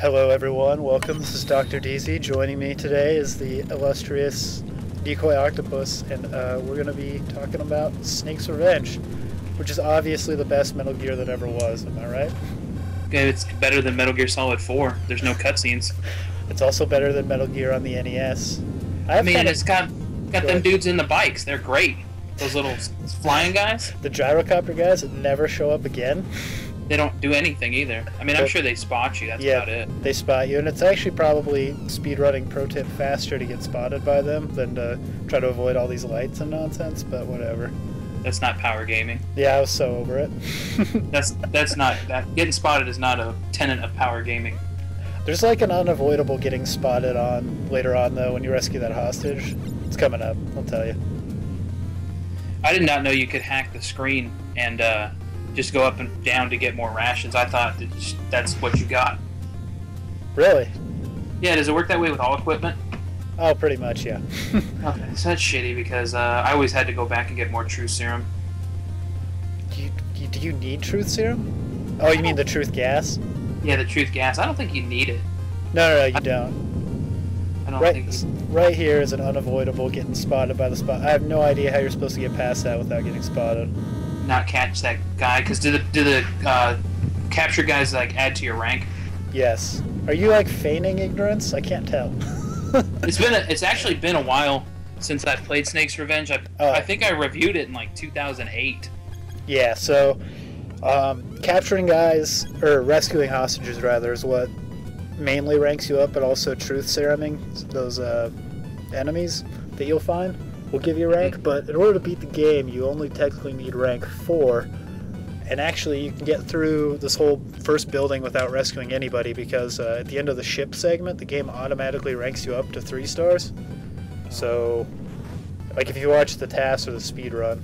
Hello everyone, welcome. This is Dr. Deezee. Joining me today is the illustrious Decoy Octopus, and we're going to be talking about Snake's Revenge, which is obviously the best Metal Gear that ever was, am I right? Okay, it's better than Metal Gear Solid 4. There's no cutscenes. It's also better than Metal Gear on the NES. It's got them dudes in the bikes. They're great. Those little flying guys. The gyrocopter guys that never show up again. They don't do anything either. I mean, I'm sure they spot you. That's about it. They spot you, and it's actually probably speedrunning pro tip faster to get spotted by them than to try to avoid all these lights and nonsense, but whatever. That's not power gaming. Yeah, I was so over it. that's not that. Getting spotted is not a tenet of power gaming. There's like an unavoidable getting spotted on later on though when you rescue that hostage. It's coming up, I'll tell you. I did not know you could hack the screen and just go up and down to get more rations. I thought that's what you got. Really? Yeah, does it work that way with all equipment? Oh, pretty much, yeah. Okay, so that's shitty because I always had to go back and get more truth serum. Do you need truth serum? Oh, you mean the truth gas? Yeah, the truth gas. I don't think you need it. No, you don't. I don't think right here is an unavoidable getting spotted by the spot. I have no idea how you're supposed to get past that without getting spotted. Not catch that guy, because do the capture guys like add to your rank? Yes. Are you like feigning ignorance? I can't tell. It's actually been a while since I've played Snake's Revenge. I think I reviewed it in like 2008. Yeah, so capturing guys, or rescuing hostages rather, is what mainly ranks you up, but also truth seruming those enemies that you'll find will give you rank. But in order to beat the game, you only technically need rank 4, and actually you can get through this whole first building without rescuing anybody, because at the end of the ship segment the game automatically ranks you up to 3 stars. So like if you watch the task or the speed run,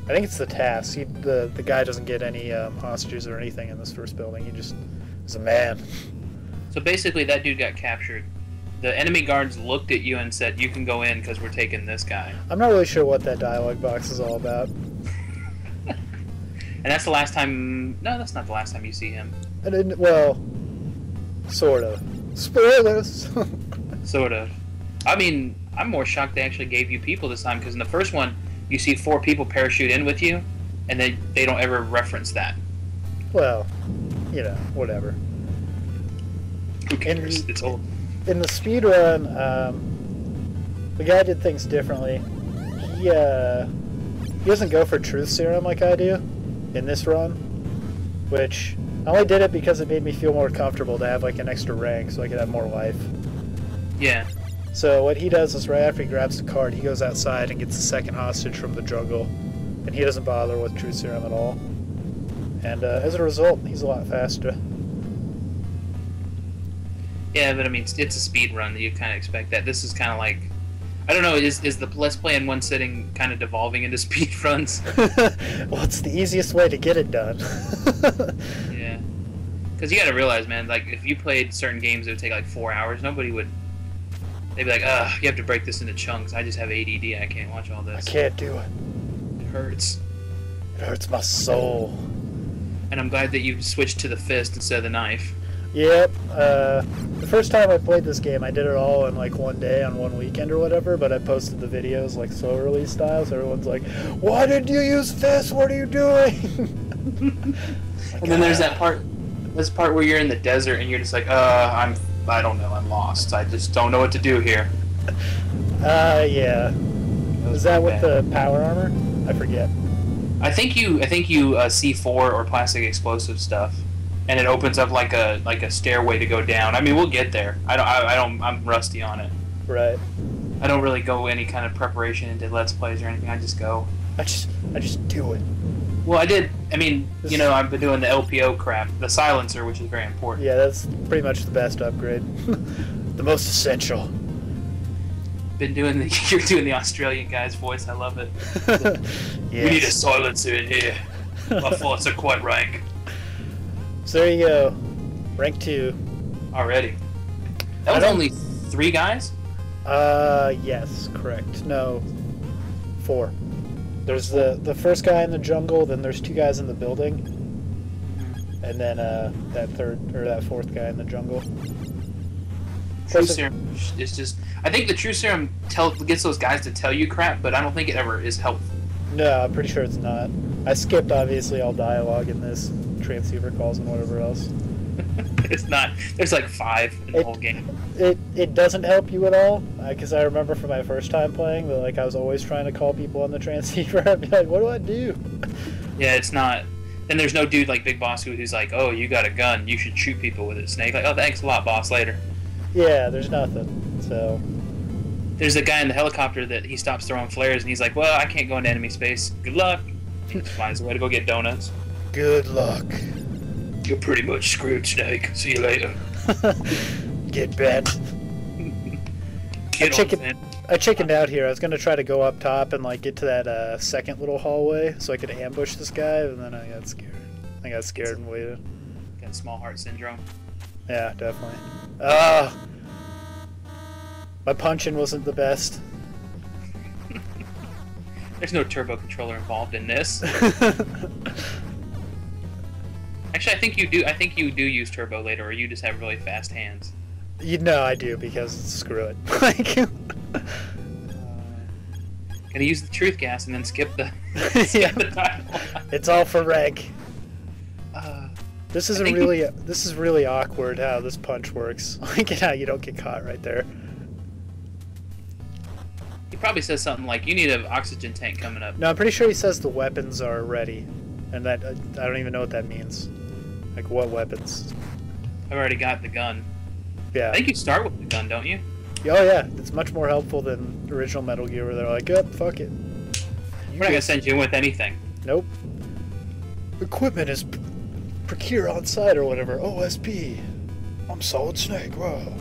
I think it's the task, the guy doesn't get any hostages or anything in this first building. He just is a man. So basically that dude got captured. The enemy guards looked at you and said, "You can go in because we're taking this guy." I'm not really sure what that dialogue box is all about. And that's the last time... No, that's not the last time you see him. I didn't... Well, sort of. Spoilers! Sort of. I mean, I'm more shocked they actually gave you people this time, because in the first one, you see 4 people parachute in with you, and they don't ever reference that. Well, you know, whatever. Who cares? It's old. In the speedrun, the guy did things differently. He doesn't go for truth serum like I do in this run, which I only did it because it made me feel more comfortable to have like an extra rank so I could have more life. Yeah. So what he does is right after he grabs the card, he goes outside and gets the second hostage from the jungle, and he doesn't bother with truth serum at all. And as a result, he's a lot faster. Yeah, but I mean, it's a speed run that you kind of expect that. This is kind of like, I don't know, is the Let's Play in one sitting kind of devolving into speed runs? Well, it's the easiest way to get it done. Yeah. Because you got to realize, man, like, if you played certain games that would take like 4 hours, nobody would... They'd be like, ugh, you have to break this into chunks. I just have ADD, I can't watch all this. I can't do it. It hurts. It hurts my soul. And I'm glad that you switched to the fist instead of the knife. Yep. The first time I played this game, I did it all in like one day on one weekend or whatever, but I posted the videos like slow release style, so everyone's like, "Why did you use this? What are you doing?" And then there's that part where you're in the desert and you're just like, I don't know, I'm lost. I just don't know what to do here. Yeah. Is that with the power armor? I forget. I think you C4 or plastic explosive stuff, and it opens up like a stairway to go down. I mean, we'll get there. I'm rusty on it. Right. I don't really go any kind of preparation into Let's Plays or anything. I just go. I just do it. Well, I did. I mean, you know, I've been doing the LPO crap, the silencer, which is very important. Yeah, that's pretty much the best upgrade. The most essential. You're doing the Australian guy's voice. I love it. Yes. We need a silencer in here. My thoughts are quite rank. So there you go. Rank 2. Already. That was only 3 guys? Yes, correct. No, 4. There's the first guy in the jungle, then there's 2 guys in the building, and then that fourth guy in the jungle. True serum is just. I think the true serum gets those guys to tell you crap, but I don't think it ever is helpful. No, I'm pretty sure it's not. I skipped obviously all dialogue in this, transceiver calls and whatever else. It's not. There's like 5 in the whole game. It doesn't help you at all, because I remember from my first time playing that like I was always trying to call people on the transceiver. I'd be like, what do I do? Yeah, it's not. And there's no dude like Big Boss who's like, oh, you got a gun, you should shoot people with it, Snake. Like, oh, thanks a lot, boss, later. Yeah, there's nothing. So there's a guy in the helicopter that he stops throwing flares, and he's like, well, I can't go into enemy space. Good luck. He flies away to go get donuts. Good luck. You're pretty much screwed, Snake. See you later. Get bent. I chickened out here. I was gonna try to go up top and like get to that second little hallway so I could ambush this guy, and then I got scared. I got scared and waited. Got small heart syndrome. Yeah, definitely. My punching wasn't the best. There's no turbo controller involved in this. Actually, I think you do use turbo later, or you just have really fast hands. You know I do, because screw it. Like, gonna use the truth gas and then skip the yeah. the dialogue. It's all for rank. This is really awkward how this punch works. Like how you don't get caught right there. He probably says something like, "You need an oxygen tank coming up." No, I'm pretty sure he says the weapons are ready, and that I don't even know what that means. Like what weapons? I've already got the gun. Yeah. I think you start with the gun, don't you? Oh yeah, it's much more helpful than the original Metal Gear, where they're like, "Yep, fuck it." We're not gonna send you in with anything. Nope. Equipment is procure on site or whatever. OSP. I'm Solid Snake. Whoa.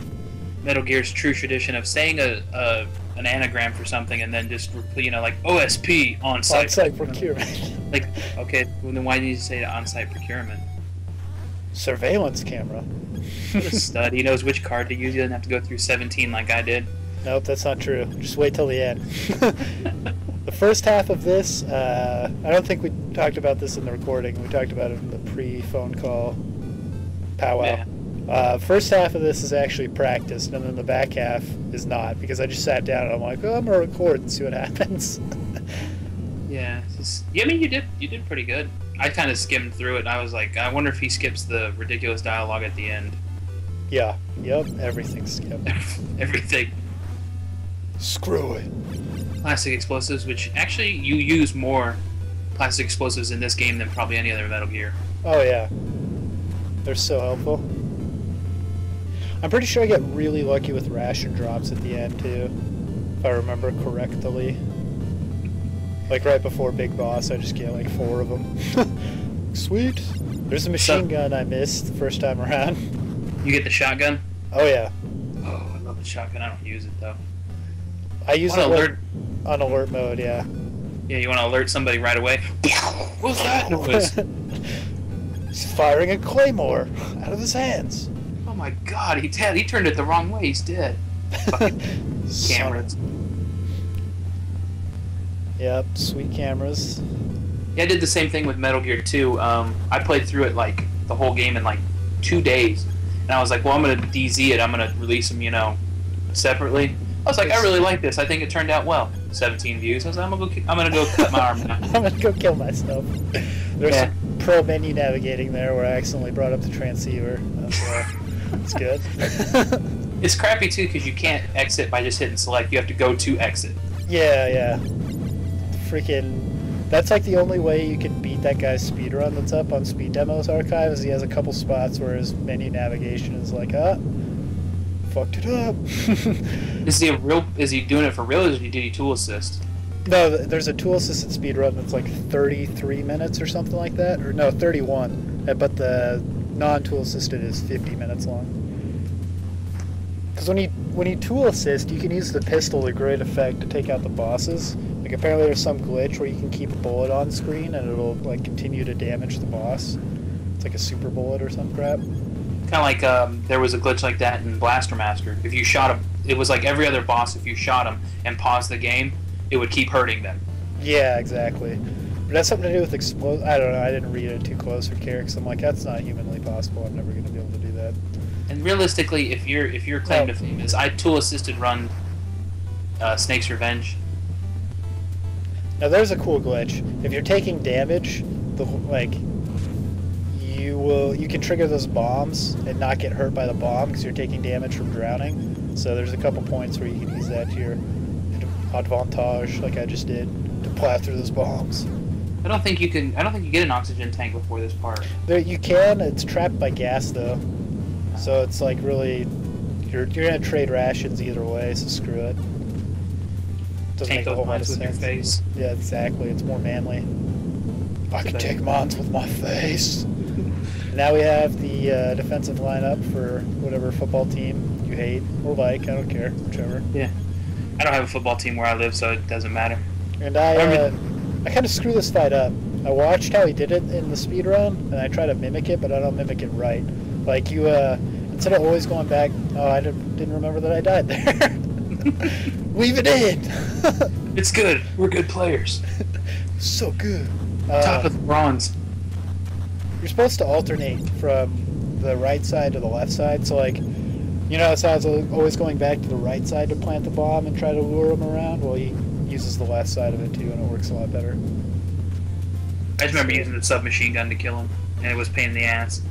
Metal Gear's true tradition of saying an anagram for something and then just, you know, like OSP on site. On site procurement. Like, okay, well, then why did you say on site procurement? Surveillance camera. What a stud. He knows which card to use. He doesn't have to go through 17 like I did. Nope, that's not true. Just wait till the end. The first half of this, I don't think we talked about this in the recording. We talked about it in the pre-phone call powwow. Yeah. First half of this is actually practiced, and then the back half is not, because I just sat down and I'm like, oh, I'm going to record and see what happens. Yeah. I mean, you did pretty good. I kind of skimmed through it, and I was like, I wonder if he skips the ridiculous dialogue at the end. Yeah. Yep. Everything's skipped. Everything. Screw it. Plastic explosives, which actually you use more plastic explosives in this game than probably any other Metal Gear. Oh yeah. They're so helpful. I'm pretty sure I get really lucky with ration drops at the end too, if I remember correctly. Like right before Big Boss, I just get like 4 of them. Sweet. There's a machine gun I missed the first time around. You get the shotgun? Oh yeah. Oh, I love the shotgun. I don't use it though. I use it on alert mode, yeah. Yeah, you want to alert somebody right away? What's that noise? He's firing a claymore out of his hands. Oh my god, he turned it the wrong way. He's dead. Fucking cameras. Yep, sweet cameras. Yeah, I did the same thing with Metal Gear 2. I played through it like the whole game in like 2 days, and I was like, well, I'm gonna DZ it. I'm gonna release them, you know, separately. I was like, I really like this. I think it turned out well. 17 views. I was like, I'm gonna go cut my arm now. I'm gonna go kill myself. There's some pro menu navigating there where I accidentally brought up the transceiver. That's good. It's crappy too because you can't exit by just hitting select. You have to go to exit. Yeah. Freaking. That's like the only way you can beat that guy's speedrun that's up on Speed Demos Archive. Is he has a couple spots where his menu navigation is like, fucked it up. Is he doing it for real, or did he tool assist? No, there's a tool assisted speedrun that's like 33 minutes or something like that, or no, 31. But the non-tool assisted is 50 minutes long. Because when you tool assist, you can use the pistol to great effect to take out the bosses. Like apparently there's some glitch where you can keep a bullet on screen and it'll like continue to damage the boss. It's like a super bullet or some crap. Kind of like there was a glitch like that in Blaster Master. If you shot him, it was like every other boss. If you shot him and paused the game, it would keep hurting them. Yeah, exactly. But it has something to do with I don't know. I didn't read it too close for care because I'm like, that's not humanly possible. I'm never going to be able to do that. And realistically, if your claim to fame is I tool assisted run Snake's Revenge. Now there's a cool glitch. If you're taking damage, you can trigger those bombs and not get hurt by the bomb because you're taking damage from drowning. So there's a couple points where you can use that to your advantage, like I just did, to plow through those bombs. I don't think you get an oxygen tank before this part. There you can. It's trapped by gas though, so it's like really you're gonna trade rations either way. So screw it. Doesn't Tank make a whole those lot of mines with your sense. face. Yeah, exactly. It's more manly. I can take mines with my face. Now we have the defensive lineup for whatever football team you hate or like. I don't care, whichever. Yeah. I don't have a football team where I live, so it doesn't matter. And I kind of screw this fight up. I watched how he did it in the speed run, and I try to mimic it, but I don't mimic it right. Like you, instead of always going back, oh, I didn't remember that I died there. Weave it in. It's good. We're good players. So good. Top of the bronze. You're supposed to alternate from the right side to the left side. So like, you know, so I was always going back to the right side to plant the bomb and try to lure him around. Well, he uses the left side of it too, and it works a lot better. I just remember using the submachine gun to kill him, and it was a pain in the ass.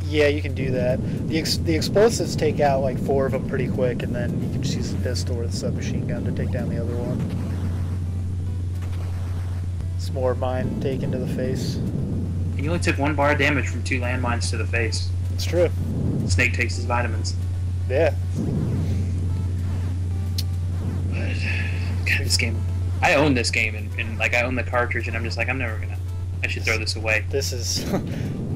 Yeah, you can do that. The explosives take out like 4 of them pretty quick, and then you can just use the pistol or the submachine gun to take down the other one. It's more mine taken to the face. And you only took 1 bar of damage from 2 landmines to the face. It's true. Snake takes his vitamins. Yeah. But, God, this game. I own this game, and like I own the cartridge, and I'm just like, I should throw this away. This is...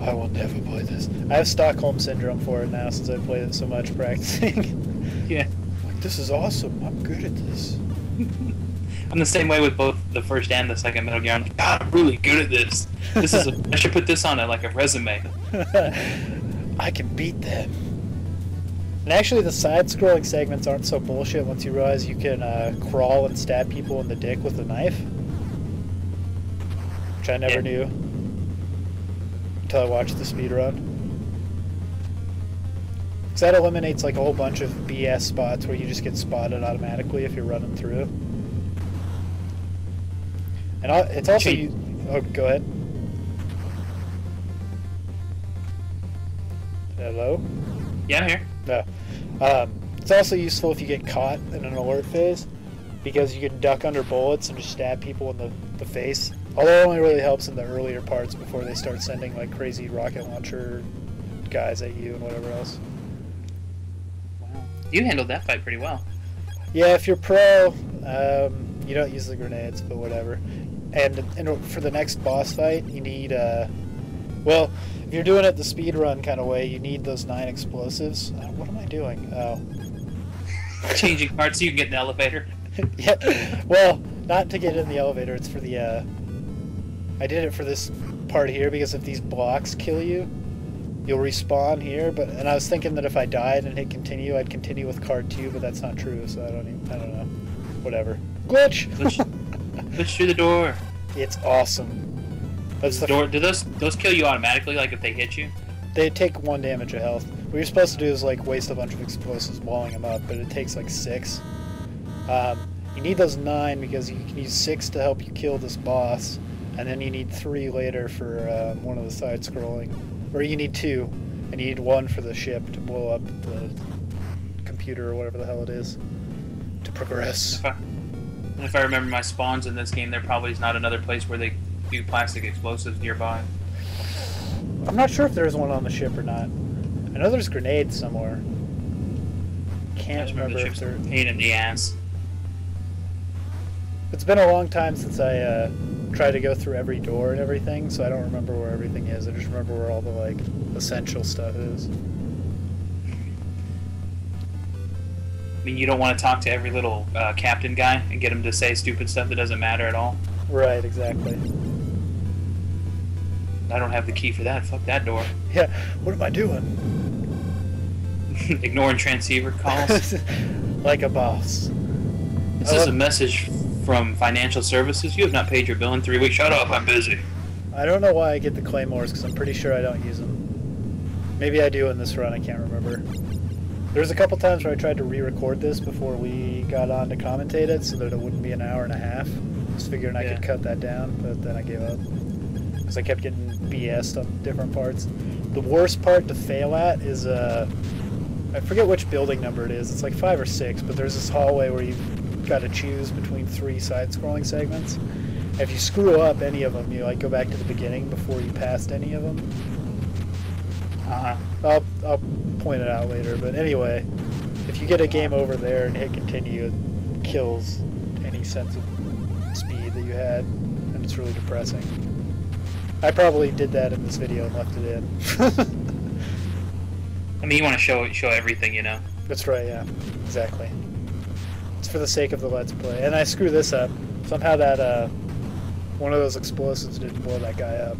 I will never play this. I have Stockholm Syndrome for it now since I've played it so much practicing. Yeah. Like, this is awesome. I'm good at this. I'm the same way with both the first and the second Metal Gear. I'm like, God, I'm really good at this. I should put this on a resume. I can beat them. And actually, the side-scrolling segments aren't so bullshit once you realize you can crawl and stab people in the dick with a knife. Which I never knew until I watched the speedrun. Because that eliminates like a whole bunch of BS spots where you just get spotted automatically if you're running through. And it's also... Oh, go ahead. Hello? Yeah, I'm here. No. It's also useful if you get caught in an alert phase, because you can duck under bullets and just stab people in the face. Although it only really helps in the earlier parts before they start sending like crazy rocket launcher guys at you and whatever else. Wow. You handled that fight pretty well. Yeah, if you're pro, you don't use the grenades, but whatever. And for the next boss fight, you need, well, if you're doing it the speedrun kind of way, you need those 9 explosives. What am I doing? Oh. Changing parts so you can get in the elevator? Yeah, well, not to get in the elevator, it's for the, I did it for this part here because if these blocks kill you, you'll respawn here, and I was thinking that if I died and hit continue, I'd continue with card 2, but that's not true, so I don't know. Whatever. Glitch! Push through the door. It's awesome. That's the door. Do those kill you automatically, like if they hit you? They take 1 damage of health. What you're supposed to do is like waste a bunch of explosives blowing them up, but it takes like 6. You need those 9 because you can use 6 to help you kill this boss, and then you need 3 later for one of the side-scrolling. Or you need 2, and you need 1 for the ship to blow up the computer or whatever the hell it is to progress. If I remember my spawns in this game, there probably is not another place where they do plastic explosives nearby. I'm not sure if there's one on the ship or not. I know there's grenades somewhere. Can't remember if they're... Pain in the ass. It's been a long time since I tried to go through every door and everything, so I don't remember where everything is. I just remember where all the like essential stuff is. I mean, you don't want to talk to every little captain guy and get him to say stupid stuff that doesn't matter at all. Right, exactly. I don't have the key for that. Fuck that door. Yeah, what am I doing? Ignoring transceiver calls. Like a boss. This is a message from financial services. You have not paid your bill in 3 weeks. Shut up, I'm busy. I don't know why I get the claymores, because I'm pretty sure I don't use them. Maybe I do in this run, I can't remember. There's a couple times where I tried to re-record this before we got on to commentate it, so that it wouldn't be an hour and a half. Just figuring I could cut that down, but then I gave up. Because I kept getting BS'd on different parts. The worst part to fail at is, I forget which building number it is. It's like 5 or 6, but there's this hallway where you've got to choose between 3 side-scrolling segments. If you screw up any of them, you like go back to the beginning before you passed any of them. I'll point it out later, but anyway, if you get a game over there and hit continue, it kills any sense of speed that you had, and it's really depressing. I probably did that in this video and left it in. I mean, you want to show everything, you know. That's right, yeah, exactly. It's for the sake of the Let's Play, and I screw this up. Somehow that one of those explosives didn't blow that guy up.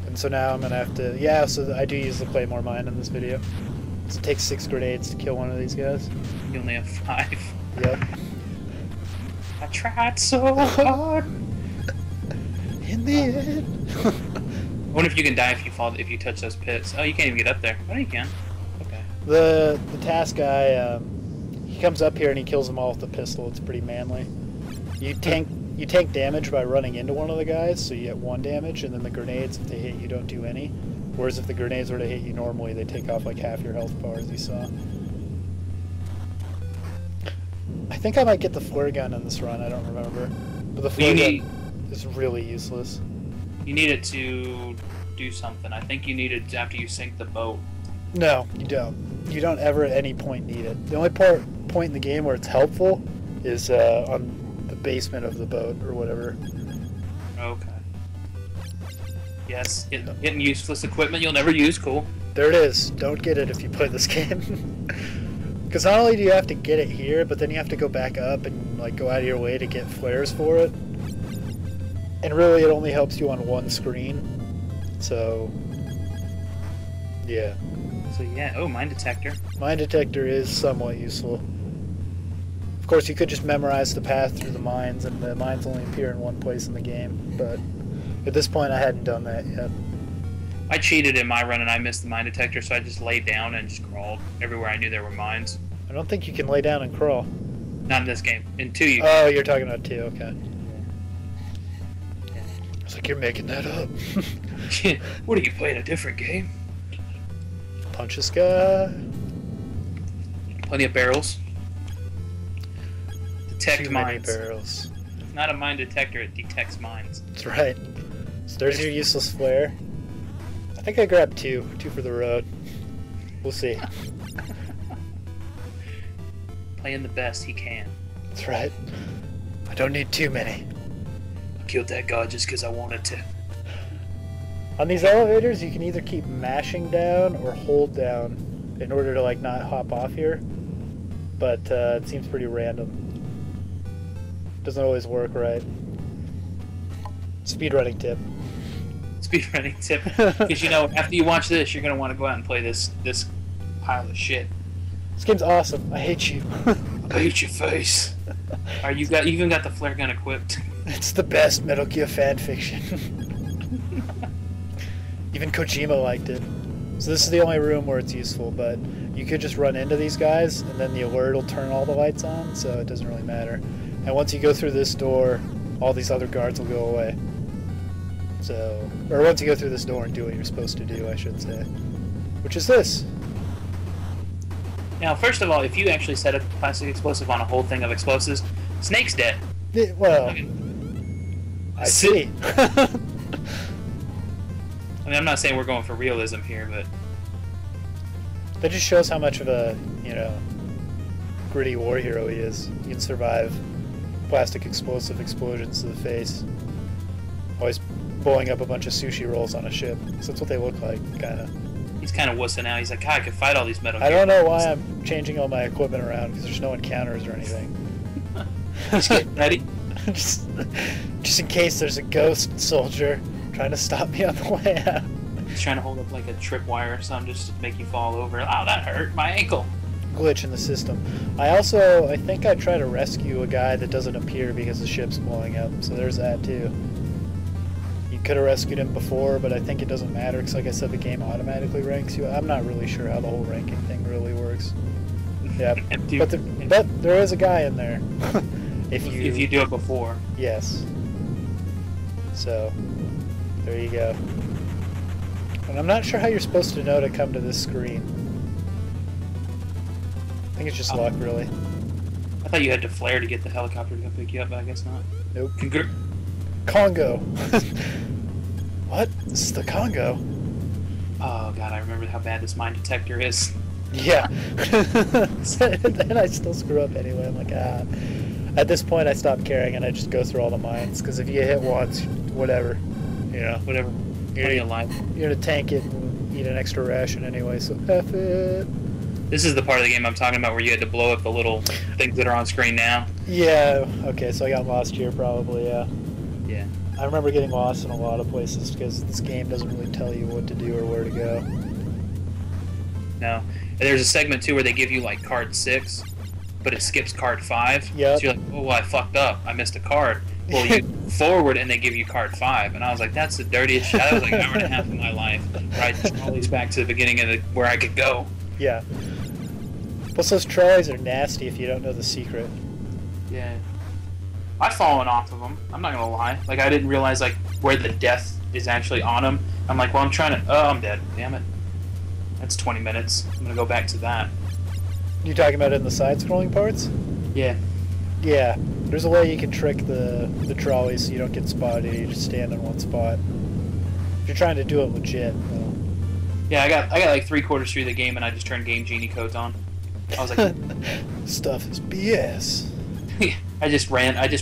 And so now I'm going to have to... Yeah, so I do use the Claymore mine in this video. So it takes 6 grenades to kill one of these guys. You only have 5. Yep. I tried so hard. In the end. I wonder if you can die if you touch those pits. Oh, you can't even get up there. Oh, you can. Okay. The task guy, he comes up here and he kills them all with a pistol. It's pretty manly. You tank damage by running into one of the guys, so you get 1 damage, and then the grenades, if they hit you, don't do any. Whereas if the grenades were to hit you normally, they take off like half your health bar, as you saw. I think I might get the flare gun in this run, I don't remember. But the flare gun is really useless. You need it to do something. I think you need it after you sink the boat. No, you don't. You don't ever at any point need it. The only point in the game where it's helpful is on the basement of the boat or whatever. Okay. Yes, getting useless equipment you'll never use. Cool. There it is. Don't get it if you play this game. Because not only do you have to get it here, but then you have to go back up and like go out of your way to get flares for it. And really, it only helps you on one screen. So, yeah. So yeah. Oh, mine detector. Mine detector is somewhat useful. Of course, you could just memorize the path through the mines, and the mines only appear in one place in the game, but at this point I hadn't done that yet. I cheated in my run and I missed the mine detector, so I just laid down and just crawled everywhere I knew there were mines. I don't think you can lay down and crawl. Not in this game. In 2 you can. Oh, you're talking about 2, okay. It's like you're making that up. What are you playing, a different game? Punch this guy. Plenty of barrels. Detect Too mines. many barrels. It's not a mine detector, it detects mines. That's right. So there's your useless flare. I think I grabbed 2 for the road. We'll see. Playing the best he can. That's right. I don't need too many. I killed that guy just because I wanted to. On these elevators, you can either keep mashing down or hold down in order to like not hop off here. But it seems pretty random. Doesn't always work right. Speedrunning tip. Speedrunning tip. Because you know, after you watch this, you're gonna want to go out and play this pile of shit. This game's awesome. I hate you. I hate your face. You even got the flare gun equipped. It's the best Metal Gear fan fiction. Even Kojima liked it. So this is the only room where it's useful, but you could just run into these guys, and then the alert will turn all the lights on, so it doesn't really matter. And once you go through this door, all these other guards will go away. So, or once you go through this door and do what you're supposed to do, I should say. Which is this. Now, first of all, if you actually set a plastic explosive on a whole thing of explosives, Snake's dead. Well, I see. I mean, I'm not saying we're going for realism here, but... That just shows how much of a, gritty war hero he is. He can survive plastic explosive explosions to the face. Always blowing up a bunch of sushi rolls on a ship. So that's what they look like, kind of. He's kind of wussing out. He's like, God, I could fight all these Metal Gear. I don't know why I'm changing all my equipment around, because there's no encounters or anything. Just getting ready. just in case there's a ghost soldier trying to stop me on the way out. He's trying to hold up like a tripwire or something just to make you fall over. Oh, that hurt my ankle. glitch in the system. I think I try to rescue a guy that doesn't appear because the ship's blowing up, so there's that too. You could have rescued him before, but I think it doesn't matter because, like I said, the game automatically ranks you. I'm not really sure how the whole ranking thing really works. Yeah, but there is a guy in there. if you do it before. Yes. So, there you go. And I'm not sure how you're supposed to know to come to this screen. I think it's just luck, really. I thought you had to flare to get the helicopter to come pick you up, but I guess not. Nope. Congo. What? This is the Congo. Oh god, I remember how bad this mine detector is. Yeah. And I still screw up anyway. I'm like, ah. At this point, I stop caring and I just go through all the mines. Because if you hit once, whatever. You know, Whatever. You're alive. You're gonna tank it and eat an extra ration anyway, so F it. This is the part of the game I'm talking about where you had to blow up the little things that are on screen now. Yeah, okay, so I got lost here probably, yeah. Yeah. I remember getting lost in a lot of places because this game doesn't really tell you what to do or where to go. No. And there's a segment too where they give you like card 6, but it skips card 5. Yep. So you're like, oh, well, I fucked up. I missed a card. Well, you forward and they give you card 5, and I was like, that's the dirtiest shit. That was like an hour and a half of my life. Right, trolleys back to the beginning of where I could go. Yeah. Plus those trolleys are nasty if you don't know the secret. Yeah. I've fallen off of them. I'm not gonna lie. Like I didn't realize like where the death is actually on them. I'm like, well, I'm trying to. Oh, I'm dead. Damn it. That's 20 minutes. I'm gonna go back to that. You talking about it in the side-scrolling parts? Yeah. Yeah. There's a way you can trick the trolleys so you don't get spotted. You just stand in one spot. If you're trying to do it legit, though. Yeah, I got like 3/4 through the game and I just turned Game Genie codes on. I was like, stuff is BS. I just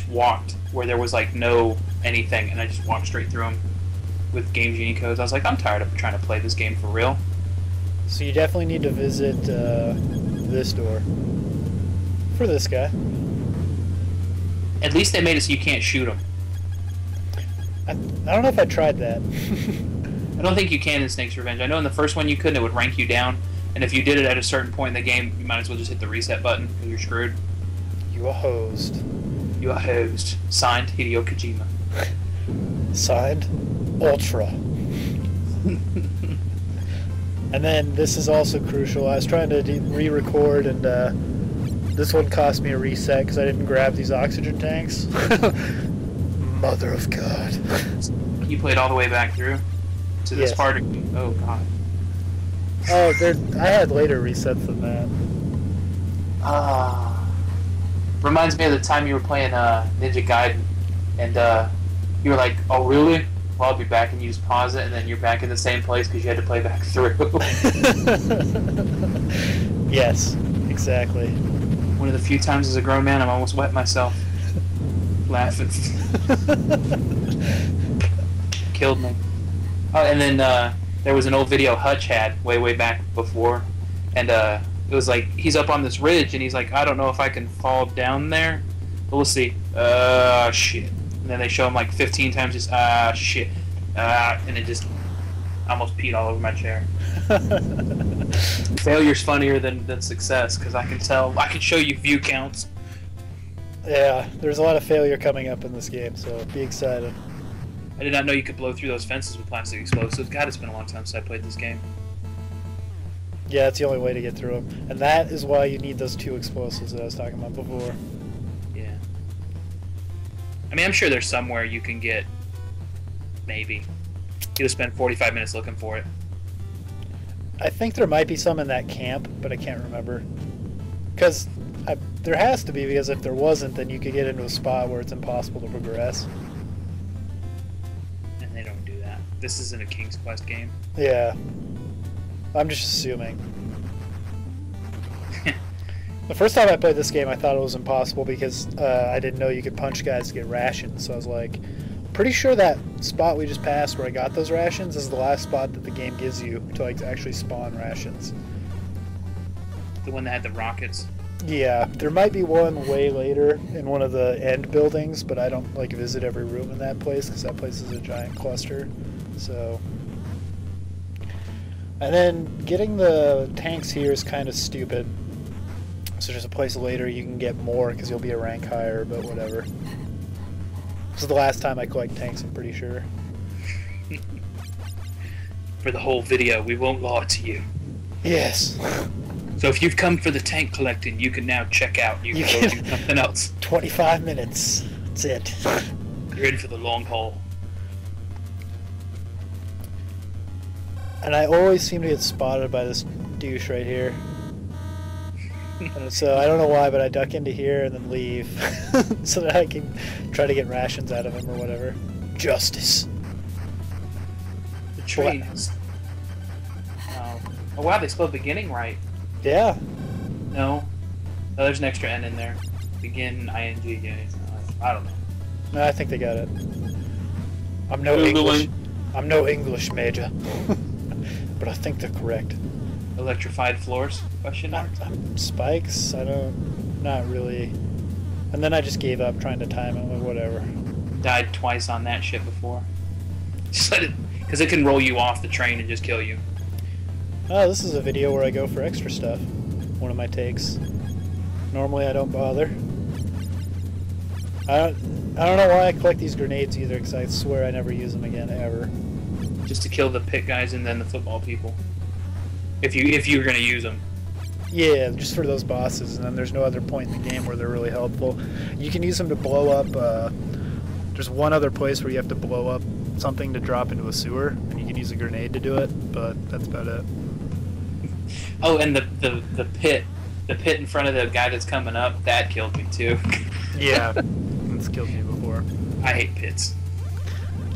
walked where there was like no anything, and I just walked straight through them with Game Genie codes. I was like, I'm tired of trying to play this game for real. So you definitely need to visit this door for this guy. At least they made it so you can't shoot them. I don't know if I tried that. I don't think you can in Snake's Revenge. I know in the first one you couldn't. It would rank you down, and if you did it at a certain point in the game, you might as well just hit the reset button because you're screwed. You are hosed. You are hosed. Signed, Hideo Kojima. Signed, Ultra. And then this is also crucial. I was trying to re-record, and this one cost me a reset because I didn't grab these oxygen tanks. Mother of God. You played all the way back through to this part of... Oh, God. Oh, I had later resets than that. Reminds me of the time you were playing Ninja Gaiden, and you were like, oh, really? Well, I'll be back, and you just pause it, and then you're back in the same place because you had to play back through. Yes, exactly. One of the few times as a grown man I've almost wet myself. Laughing. Killed me. Oh, and then there was an old video Hutch had way back before, and it was like he's up on this ridge and he's like, I don't know if I can fall down there, but we'll see. Shit. And then they show him like 15 times just shit, and it just almost peed all over my chair. Failure's funnier than success because I can show you view counts. Yeah, there's a lot of failure coming up in this game, so be excited. I did not know you could blow through those fences with plastic explosives. God, it's been a long time since I played this game. Yeah, it's the only way to get through them. And that is why you need those 2 explosives that I was talking about before. Yeah. I mean, I'm sure there's somewhere you can get... Maybe. You just spend 45 minutes looking for it. I think there might be some in that camp, but I can't remember. Because there has to be, because if there wasn't, then you could get into a spot where it's impossible to progress. And they don't do that. This isn't a King's Quest game. Yeah. I'm just assuming. The first time I played this game, I thought it was impossible because I didn't know you could punch guys to get rations. So I was like, pretty sure that spot we just passed where I got those rations is the last spot that the game gives you to like actually spawn rations. The one that had the rockets. Yeah, there might be one way later in one of the end buildings, but I don't like visit every room in that place because that place is a giant cluster. So, and then getting the tanks here is kind of stupid So there's a place later you can get more because you'll be a rank higher, but whatever. This is the last time I collect tanks, I'm pretty sure. For the whole video, we won't lie to you. Yes. So if you've come for the tank collecting, you can now check out. You can go do something else. 25 minutes. That's it. You're in for the long haul. And I always seem to get spotted by this douche right here. And so I don't know why, but I duck into here and then leave so that I can try to get rations out of him or whatever. Justice. The train is... Oh wow, they spelled beginning right. Yeah. No. Oh, there's an extra N in there. Begin, ING, yeah. I don't know. No, I think they got it. I'm no English. I'm no English major. But I think they're correct. Electrified floors? Question mark? Spikes? I don't... Not really. And then I just gave up trying to time it, like whatever. Died twice on that shit before. Just let it... Because it can roll you off the train and just kill you. Oh, this is a video where I go for extra stuff. One of my takes. Normally I don't bother. I don't know why I collect these grenades either, because I swear I never use them again, ever. Just to kill the pit guys and then the football people. If you're gonna use them. Yeah, just for those bosses, and then there's no other point in the game where they're really helpful. You can use them to blow up, there's one other place where you have to blow up something to drop into a sewer, and you can use a grenade to do it, but that's about it. Oh, and the pit in front of the guy that's coming up, that killed me too. Yeah, that's killed me before. I hate pits.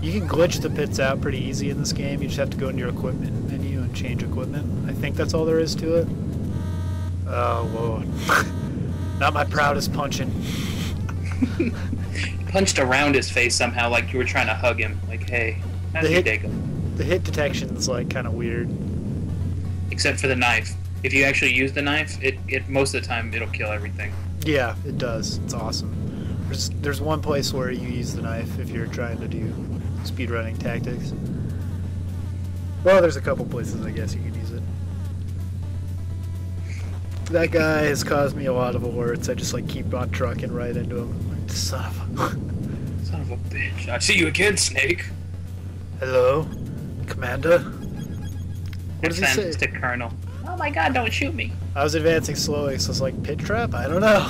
You can glitch the pits out pretty easy in this game. You just have to go into your equipment menu and change equipment. I think that's all there is to it. Oh, Lord. Not my proudest punching. Punched around his face somehow like you were trying to hug him. Like, hey, how's your day going? The hit detection's like kind of weird. Except for the knife. If you actually use the knife, it most of the time it'll kill everything. Yeah, it does. It's awesome. There's one place where you use the knife if you're trying to do speedrunning tactics. Well, there's a couple places I guess you can use it. That guy has caused me a lot of alerts. I just like keep on trucking right into him. Like, son of a bitch. I see you again, Snake. Hello, Commander. What does he say? To Colonel. Oh my god, don't shoot me. I was advancing slowly, so it's like pit trap? I don't know.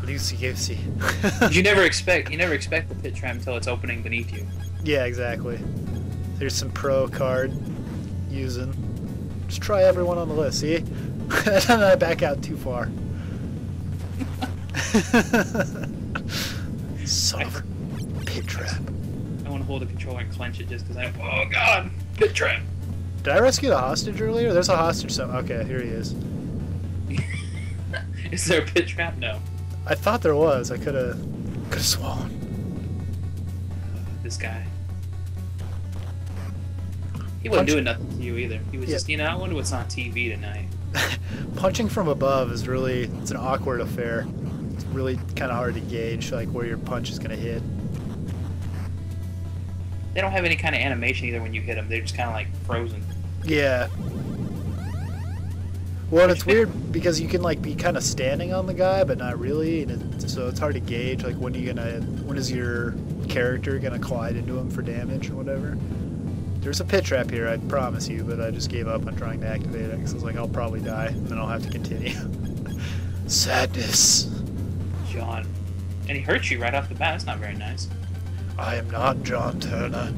Loosey-goosey. you never expect the pit trap until it's opening beneath you. Yeah, exactly. There's some pro card using. Just try everyone on the list, see? And I back out too far. Son of a pit trap. I want to hold the controller and clench it just because oh god, pit trap. Did I rescue the hostage earlier? There's a hostage somewhere. Okay, here he is. Is there a pit trap? No. I thought there was. I could have sworn. This guy. He wasn't doing nothing to you either. He was just, I wonder what's on TV tonight. Punching from above is it's an awkward affair. It's really kind of hard to gauge, like, where your punch is going to hit. They don't have any kind of animation either when you hit them. They're just kind of like frozen. Yeah. Well, it's weird because you can like be kind of standing on the guy, but not really, and so it's hard to gauge. Like, when is your character gonna collide into him for damage or whatever? There's a pit trap here, I promise you, but I just gave up on trying to activate it because I was like, I'll probably die, and then I'll have to continue. Sadness. John. And he hurts you right off the bat. That's not very nice. I am not John Turner.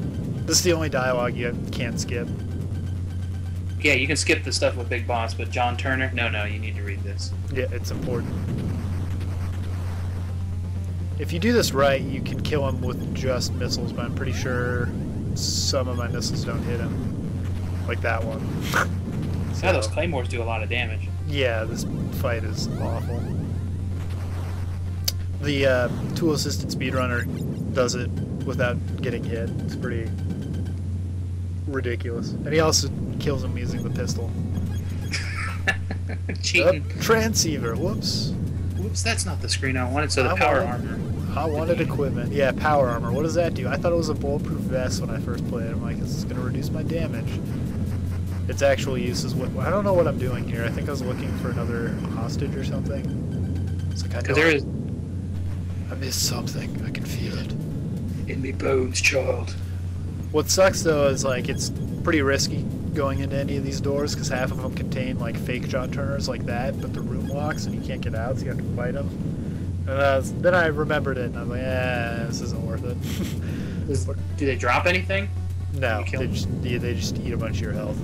This is the only dialogue you can't skip. Yeah, you can skip the stuff with Big Boss, but John Turner? No, you need to read this. Yeah, it's important. If you do this right, you can kill him with just missiles, but I'm pretty sure some of my missiles don't hit him. Like that one. Yeah, those claymores do a lot of damage. Yeah, this fight is awful. The tool-assisted speedrunner does it without getting hit. It's pretty ridiculous. And he also kills him using the pistol. Cheating. Transceiver, whoops. Whoops, that's not the screen I wanted, so the power armor. I wanted equipment. Yeah, power armor. What does that do? I thought it was a bulletproof vest when I first played it. I'm like, this is going to reduce my damage. its actual use is what I don't know what I'm doing here. I think I was looking for another hostage or something. It's like I missed something. I can feel it in me bones, child. What sucks though is like it's pretty risky going into any of these doors because half of them contain like fake John Turners like that, but the room locks and you can't get out, so you have to fight them. And then I remembered it, and I'm like, this isn't worth it. Do they drop anything? No, they just eat a bunch of your health.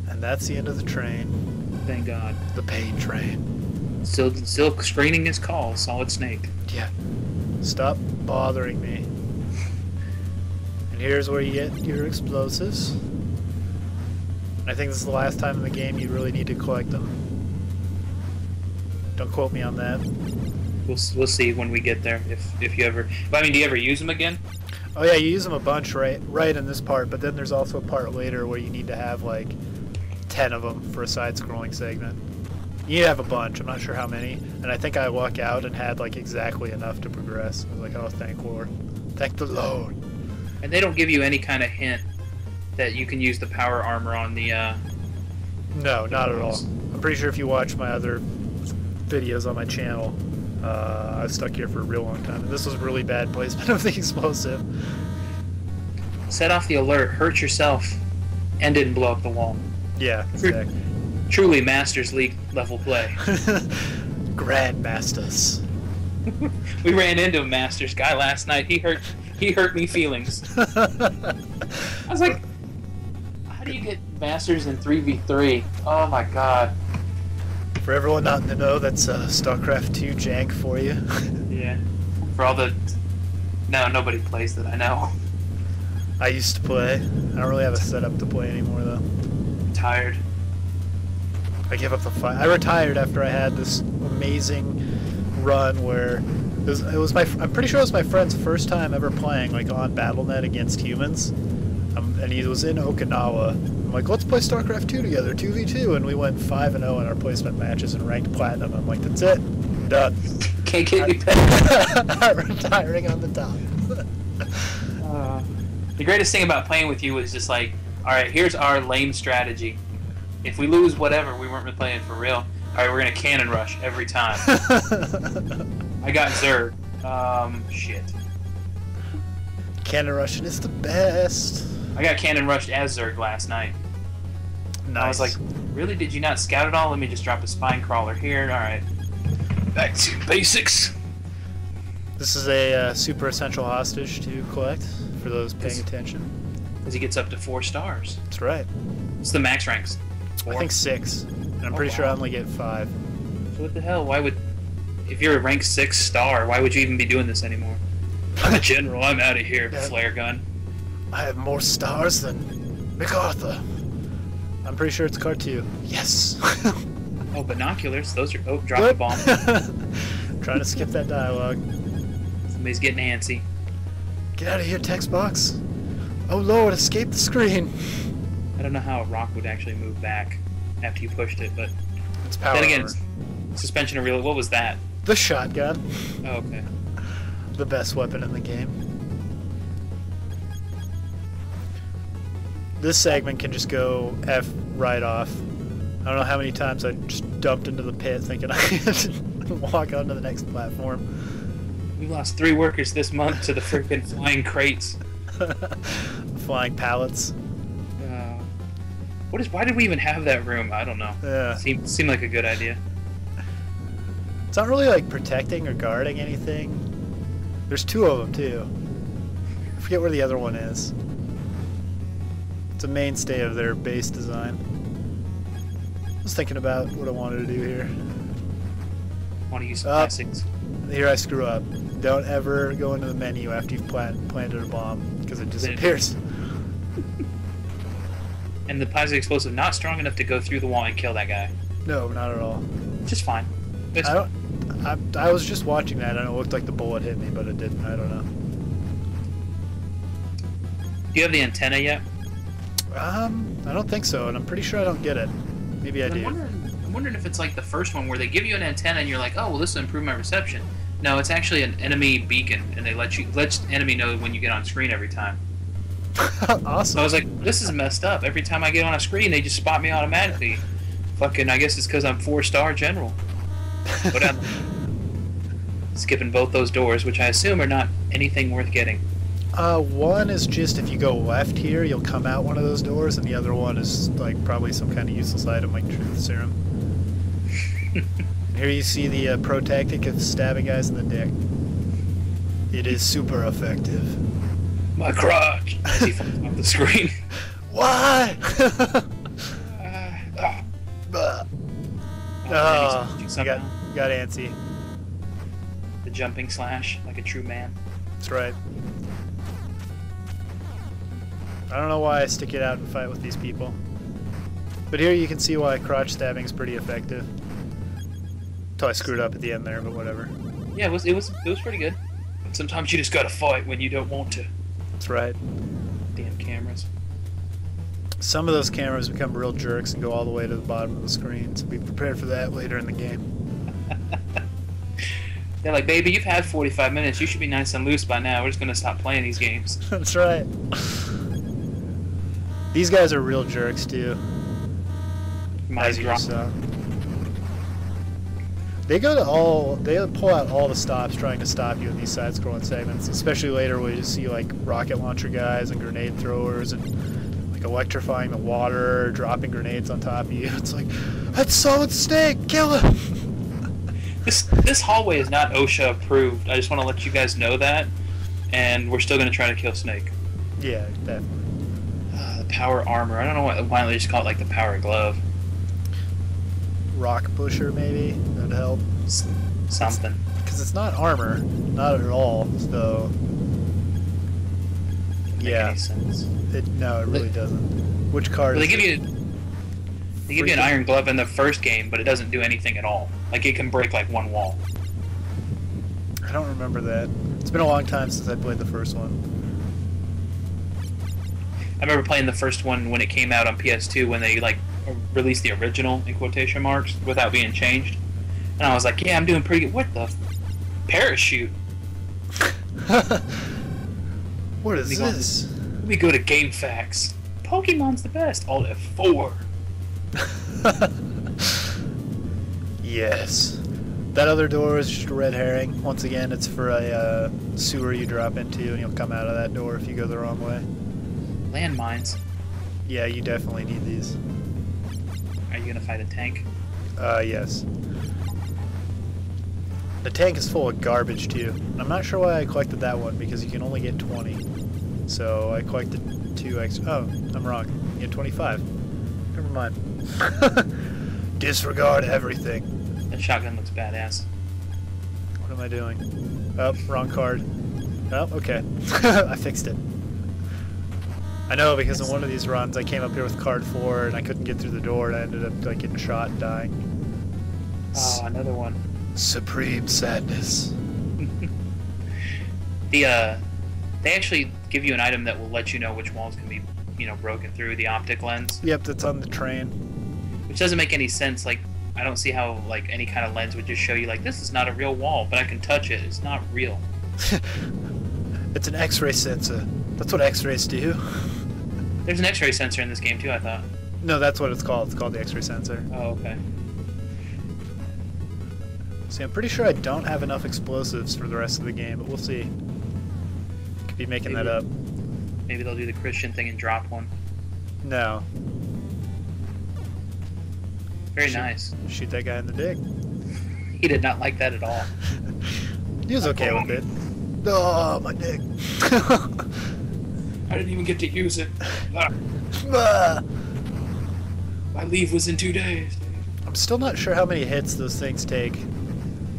And that's the end of the train. Thank God. The pain train. Still screening his call, Solid Snake. Yeah. Stop bothering me. And here's where you get your explosives. I think this is the last time in the game you really need to collect them. Don't quote me on that. We'll see when we get there, if you ever... But I mean, do you ever use them again? Oh yeah, you use them a bunch right in this part, but then there's also a part later where you need to have like 10 of them for a side-scrolling segment. You need to have a bunch, I'm not sure how many, and I think I luck out and had like exactly enough to progress. I was like, oh, thank Lord. Thank the Lord. And they don't give you any kind of hint that you can use the power armor on the... No, not at all. I'm pretty sure if you watch my other videos on my channel, I've stuck here for a real long time. And this was really bad placement of the explosive. Set off the alert, hurt yourself, and didn't blow up the wall. Yeah, exactly. Truly Masters League level play. Grandmasters. We ran into a Masters guy last night. He hurt me feelings. I was like, how do you get Masters in 3v3? Oh my god. For everyone not in the know, that's StarCraft 2 jank for you. Yeah. For all the... No, nobody plays that, I know. I used to play. I don't really have a setup to play anymore, though. Tired. I gave up the fight. I retired after I had this amazing run where... It was I'm pretty sure it was my friend's first time ever playing like on BattleNet against humans. And he was in Okinawa. I'm like, let's play StarCraft 2 together, 2v2, and we went 5-0 in our placement matches and ranked platinum. I'm like, that's it, I'm done. Can't get any better. I'm retiring on the top. The greatest thing about playing with you was just like, all right, here's our lame strategy. If we lose whatever, we weren't playing for real. All right, we're gonna cannon rush every time. I got Zerg. Shit. Cannon rushing is the best. I got cannon rushed as Zerg last night. Nice. I was like, really? Did you not scout at all? Let me just drop a spine crawler here. All right. Back to basics. This is a super essential hostage to collect for those paying attention. Because he gets up to 4 stars. That's right. What's the max ranks? 4? I think 6. And I'm pretty sure I only get 5. So what the hell? Why would... If you're a rank 6 star, why would you even be doing this anymore? I'm a general. I'm out of here. Yeah. Flare gun. I have more stars than MacArthur. I'm pretty sure it's Car 2. Yes. Oh, binoculars. Those are... Oh, drop the bomb. Trying to skip that dialogue. Somebody's getting antsy. Get out of here, text box. Oh Lord, escape the screen. I don't know how a rock would actually move back after you pushed it, but... It's power then again, armor. Suspension of real... What was that? The shotgun. Oh, okay. The best weapon in the game. This segment can just go F right off. I don't know how many times I just dumped into the pit thinking I could walk onto the next platform. We lost 3 workers this month to the freaking flying crates. Flying pallets. Why did we even have that room? I don't know. Yeah. Seemed like a good idea. It's not really like protecting or guarding anything. There's 2 of them too. I forget where the other one is. It's a mainstay of their base design. I was thinking about what I wanted to do here. Want to use some classics. Here I screw up. Don't ever go into the menu after you've planted a bomb, because it disappears. And the plastic explosive not strong enough to go through the wall and kill that guy. No, not at all. Just fine. I was just watching that and it looked like the bullet hit me, but it didn't. I don't know. Do you have the antenna yet? I don't think so, and I'm pretty sure I don't get it. Maybe I do. I'm wondering if it's like the first one where they give you an antenna and you're like, oh, well, this will improve my reception. No, it's actually an enemy beacon, and they let enemy know when you get on screen every time. So Awesome. I was like, this is messed up. Every time I get on a screen, they just spot me automatically. Fucking, I guess it's because I'm 4-star general. But I'm skipping both those doors, which I assume are not anything worth getting. One is just if you go left here, you'll come out one of those doors, and the other one is like probably some kind of useless item like truth serum. Here you see the pro tactic of stabbing guys in the dick. It is super effective. My crotch! As he falls off the screen. Why? Oh, you got antsy. The jumping slash, like a true man. That's right. I don't know why I stick it out and fight with these people. But here you can see why crotch stabbing is pretty effective. Until I screwed up at the end there, but whatever. Yeah, it was pretty good. Sometimes you just gotta fight when you don't want to. That's right. Damn cameras. Some of those cameras become real jerks and go all the way to the bottom of the screen, so be prepared for that later in the game. They're like, baby, you've had 45 minutes. You should be nice and loose by now. We're just gonna stop playing these games. That's right. These guys are real jerks too. As you just saw. They pull out all the stops trying to stop you in these side-scrolling segments, especially later where you see like rocket launcher guys and grenade throwers and like electrifying the water, dropping grenades on top of you. It's like, that's Solid Snake, kill him! This hallway is not OSHA approved. I just want to let you guys know that, and we're still gonna try to kill Snake. Yeah, definitely. The power armor. I don't know why they just call it like the power glove. Rock pusher, maybe? That'd help. Something. Because it's not armor. Not at all, so... Doesn't make yeah. any sense. No, it really doesn't. Which card Well, is they give you an iron glove in the first game, but it doesn't do anything at all. Like, it can break, like, one wall. I don't remember that. It's been a long time since I played the first one. I remember playing the first one when it came out on PS2 when they, like, released the original, in quotation marks, without being changed. And I was like, yeah, I'm doing pretty good. What the? Parachute? What is this? Let me go to Game Facts. Pokemon's the best. Alt F4. Yes. That other door is just a red herring. Once again, it's for a sewer you drop into, and you'll come out of that door if you go the wrong way. Landmines. Yeah, you definitely need these. Are you gonna fight a tank? Yes. The tank is full of garbage, too. I'm not sure why I collected that one, because you can only get 20. So I collected 2 extra. Oh, I'm wrong. You get 25. Never mind. Disregard everything. That shotgun looks badass. What am I doing? Oh, wrong card. Oh, okay. I fixed it. I know, because in one of these runs I came up here with card 4 and I couldn't get through the door and I ended up like getting shot and dying. Oh, another one. Supreme sadness. They actually give you an item that will let you know which walls can be, broken through the optic lens. Yep, that's on the train. Which doesn't make any sense. Like, I don't see how like any kind of lens would just show you like this is not a real wall, but I can touch it. It's not real. It's an X-ray sensor. That's what X-rays do. There's an X-ray sensor in this game too, I thought. No, that's what it's called. It's called the X-ray sensor. Oh, okay. See, I'm pretty sure I don't have enough explosives for the rest of the game, but we'll see. Could be making that up. Maybe they'll do the Christian thing and drop one. No. Very nice. Shoot that guy in the dick. He did not like that at all. He was okay with it. Oh, my dick. I didn't even get to use it. Ah. My leave was in 2 days. I'm still not sure how many hits those things take.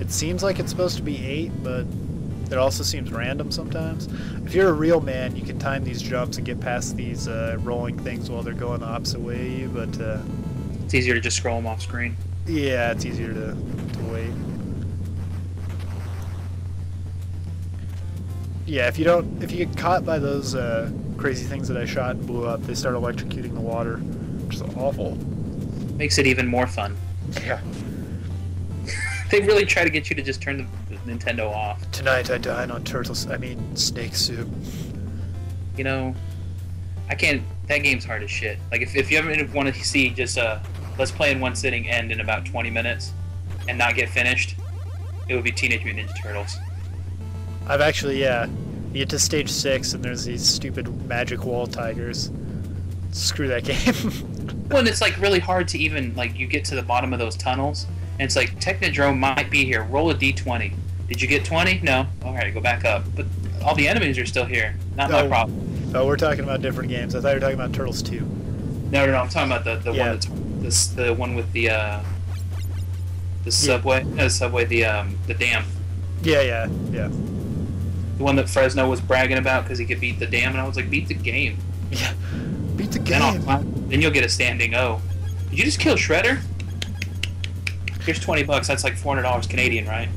It seems like it's supposed to be 8, but it also seems random sometimes. If you're a real man, you can time these jumps and get past these rolling things while they're going the opposite way of you, but... it's easier to just scroll them off screen. Yeah, it's easier to wait. Yeah, if you get caught by those crazy things that I shot and blew up, they start electrocuting the water, which is awful. Makes it even more fun. Yeah. They really try to get you to just turn the Nintendo off. Tonight I dine on snake soup. I can't. That game's hard as shit. Like if you ever want to see just let's play in one sitting end in about 20 minutes and not get finished, it would be Teenage Mutant Ninja Turtles. I've actually, yeah. You get to stage 6 and there's these stupid magic wall tigers. Screw that game. Well, and it's like really hard to even like you get to the bottom of those tunnels and it's like Technodrome might be here. Roll a d20. Did you get 20? No. All right, go back up. But all the enemies are still here. Not my problem. Oh, we're talking about different games. I thought you were talking about Turtles 2. No. I'm talking about the one that's the one with the subway. No, the subway. The dam. Yeah. The one that Fresno was bragging about because he could beat the dam, and I was like, beat the game. Yeah, beat the game. Then you'll get a standing O. Did you just kill Shredder? Here's $20. That's like $400 Canadian, right?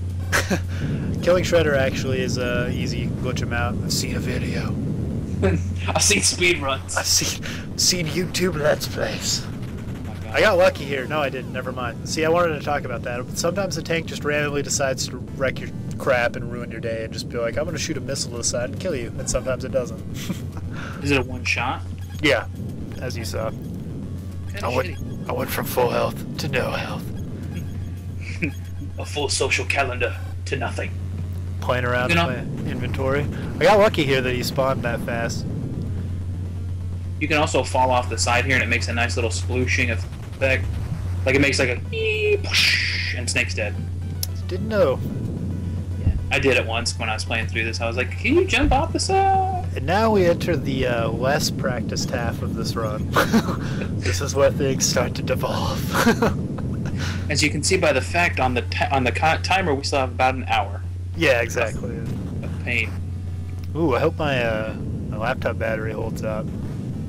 Killing Shredder actually is easy. You can glitch him out. I've seen a video. I've seen speedruns. I've seen YouTube Let's Plays. Oh my God. I got lucky here. No, I didn't. Never mind. See, I wanted to talk about that. Sometimes the tank just randomly decides to wreck your crap and ruin your day and just be like, I'm going to shoot a missile to the side and kill you. And sometimes it doesn't. Is it a one shot? Yeah, as you saw. I went from full health to no health. A full social calendar to nothing. Playing around with my inventory. I got lucky here that he spawned that fast. You can also fall off the side here and it makes a nice little splooshing effect. Like it makes like a and Snake's dead. Didn't know. Yeah, I did it once when I was playing through this. I was like, can you jump off the side? And now we enter the less practiced half of this run. This is where things start to devolve. As you can see by the fact on the timer, we still have about an hour. Yeah, exactly. Of pain. Ooh, I hope my laptop battery holds up.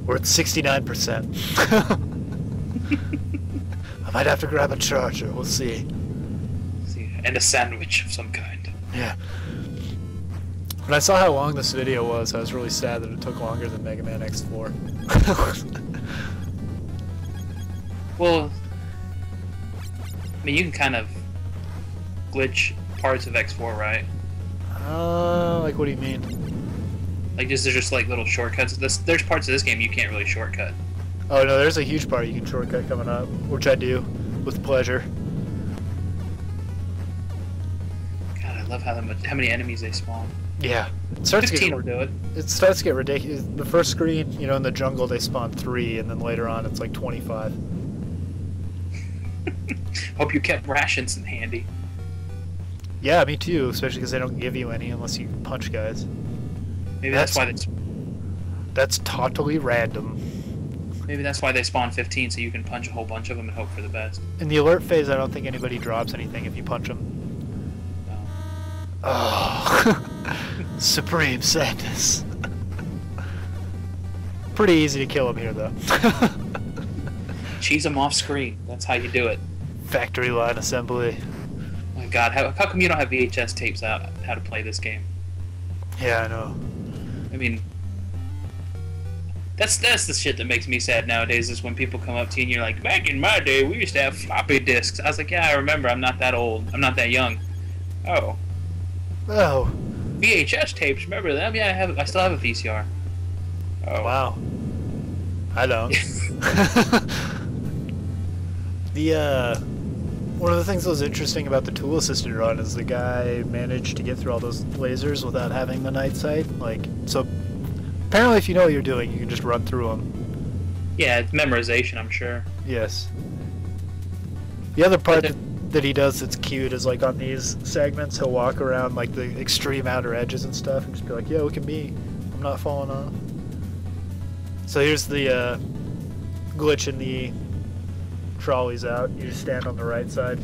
We're at 69%. I might have to grab a charger. We'll see. And a sandwich of some kind. Yeah. When I saw how long this video was, I was really sad that it took longer than Mega Man X4. Well, I mean, you can kind of glitch parts of X4, right? Like what do you mean? Like, there's just like little shortcuts. There's parts of this game you can't really shortcut. Oh no, there's a huge part you can shortcut coming up, which I do with pleasure. God, I love how many enemies they spawn. Yeah, it starts 15 will do it. It starts to get ridiculous. The first screen, you know, in the jungle they spawn 3, and then later on it's like 25. Hope you kept rations in handy. Yeah, me too, especially because they don't give you any unless you punch guys. Maybe that's why That's totally random. Maybe that's why they spawn 15, so you can punch a whole bunch of them and hope for the best. In the alert phase, I don't think anybody drops anything if you punch them. No. Oh, supreme sadness. Pretty easy to kill them here, though. Cheese them off screen. That's how you do it. Factory line assembly. Oh my God, how come you don't have VHS tapes out how to play this game? Yeah, I know. I mean, that's the shit that makes me sad nowadays. Is when people come up to you and you're like, back in my day, we used to have floppy disks. I was like, yeah, I remember. I'm not that old. I'm not that young. Oh. Oh. VHS tapes. Remember them? Yeah, I still have a VCR. Oh. Wow. I don't. One of the things that was interesting about the tool-assisted run is the guy managed to get through all those lasers without having the night sight. Like, so apparently if you know what you're doing, you can just run through them. Yeah, it's memorization, I'm sure. Yes. The other part that he does that's cute is like on these segments, he'll walk around like the extreme outer edges and stuff and just be like, yo, look at me. I'm not falling off. So here's the glitch in the trolleys out. You just stand on the right side.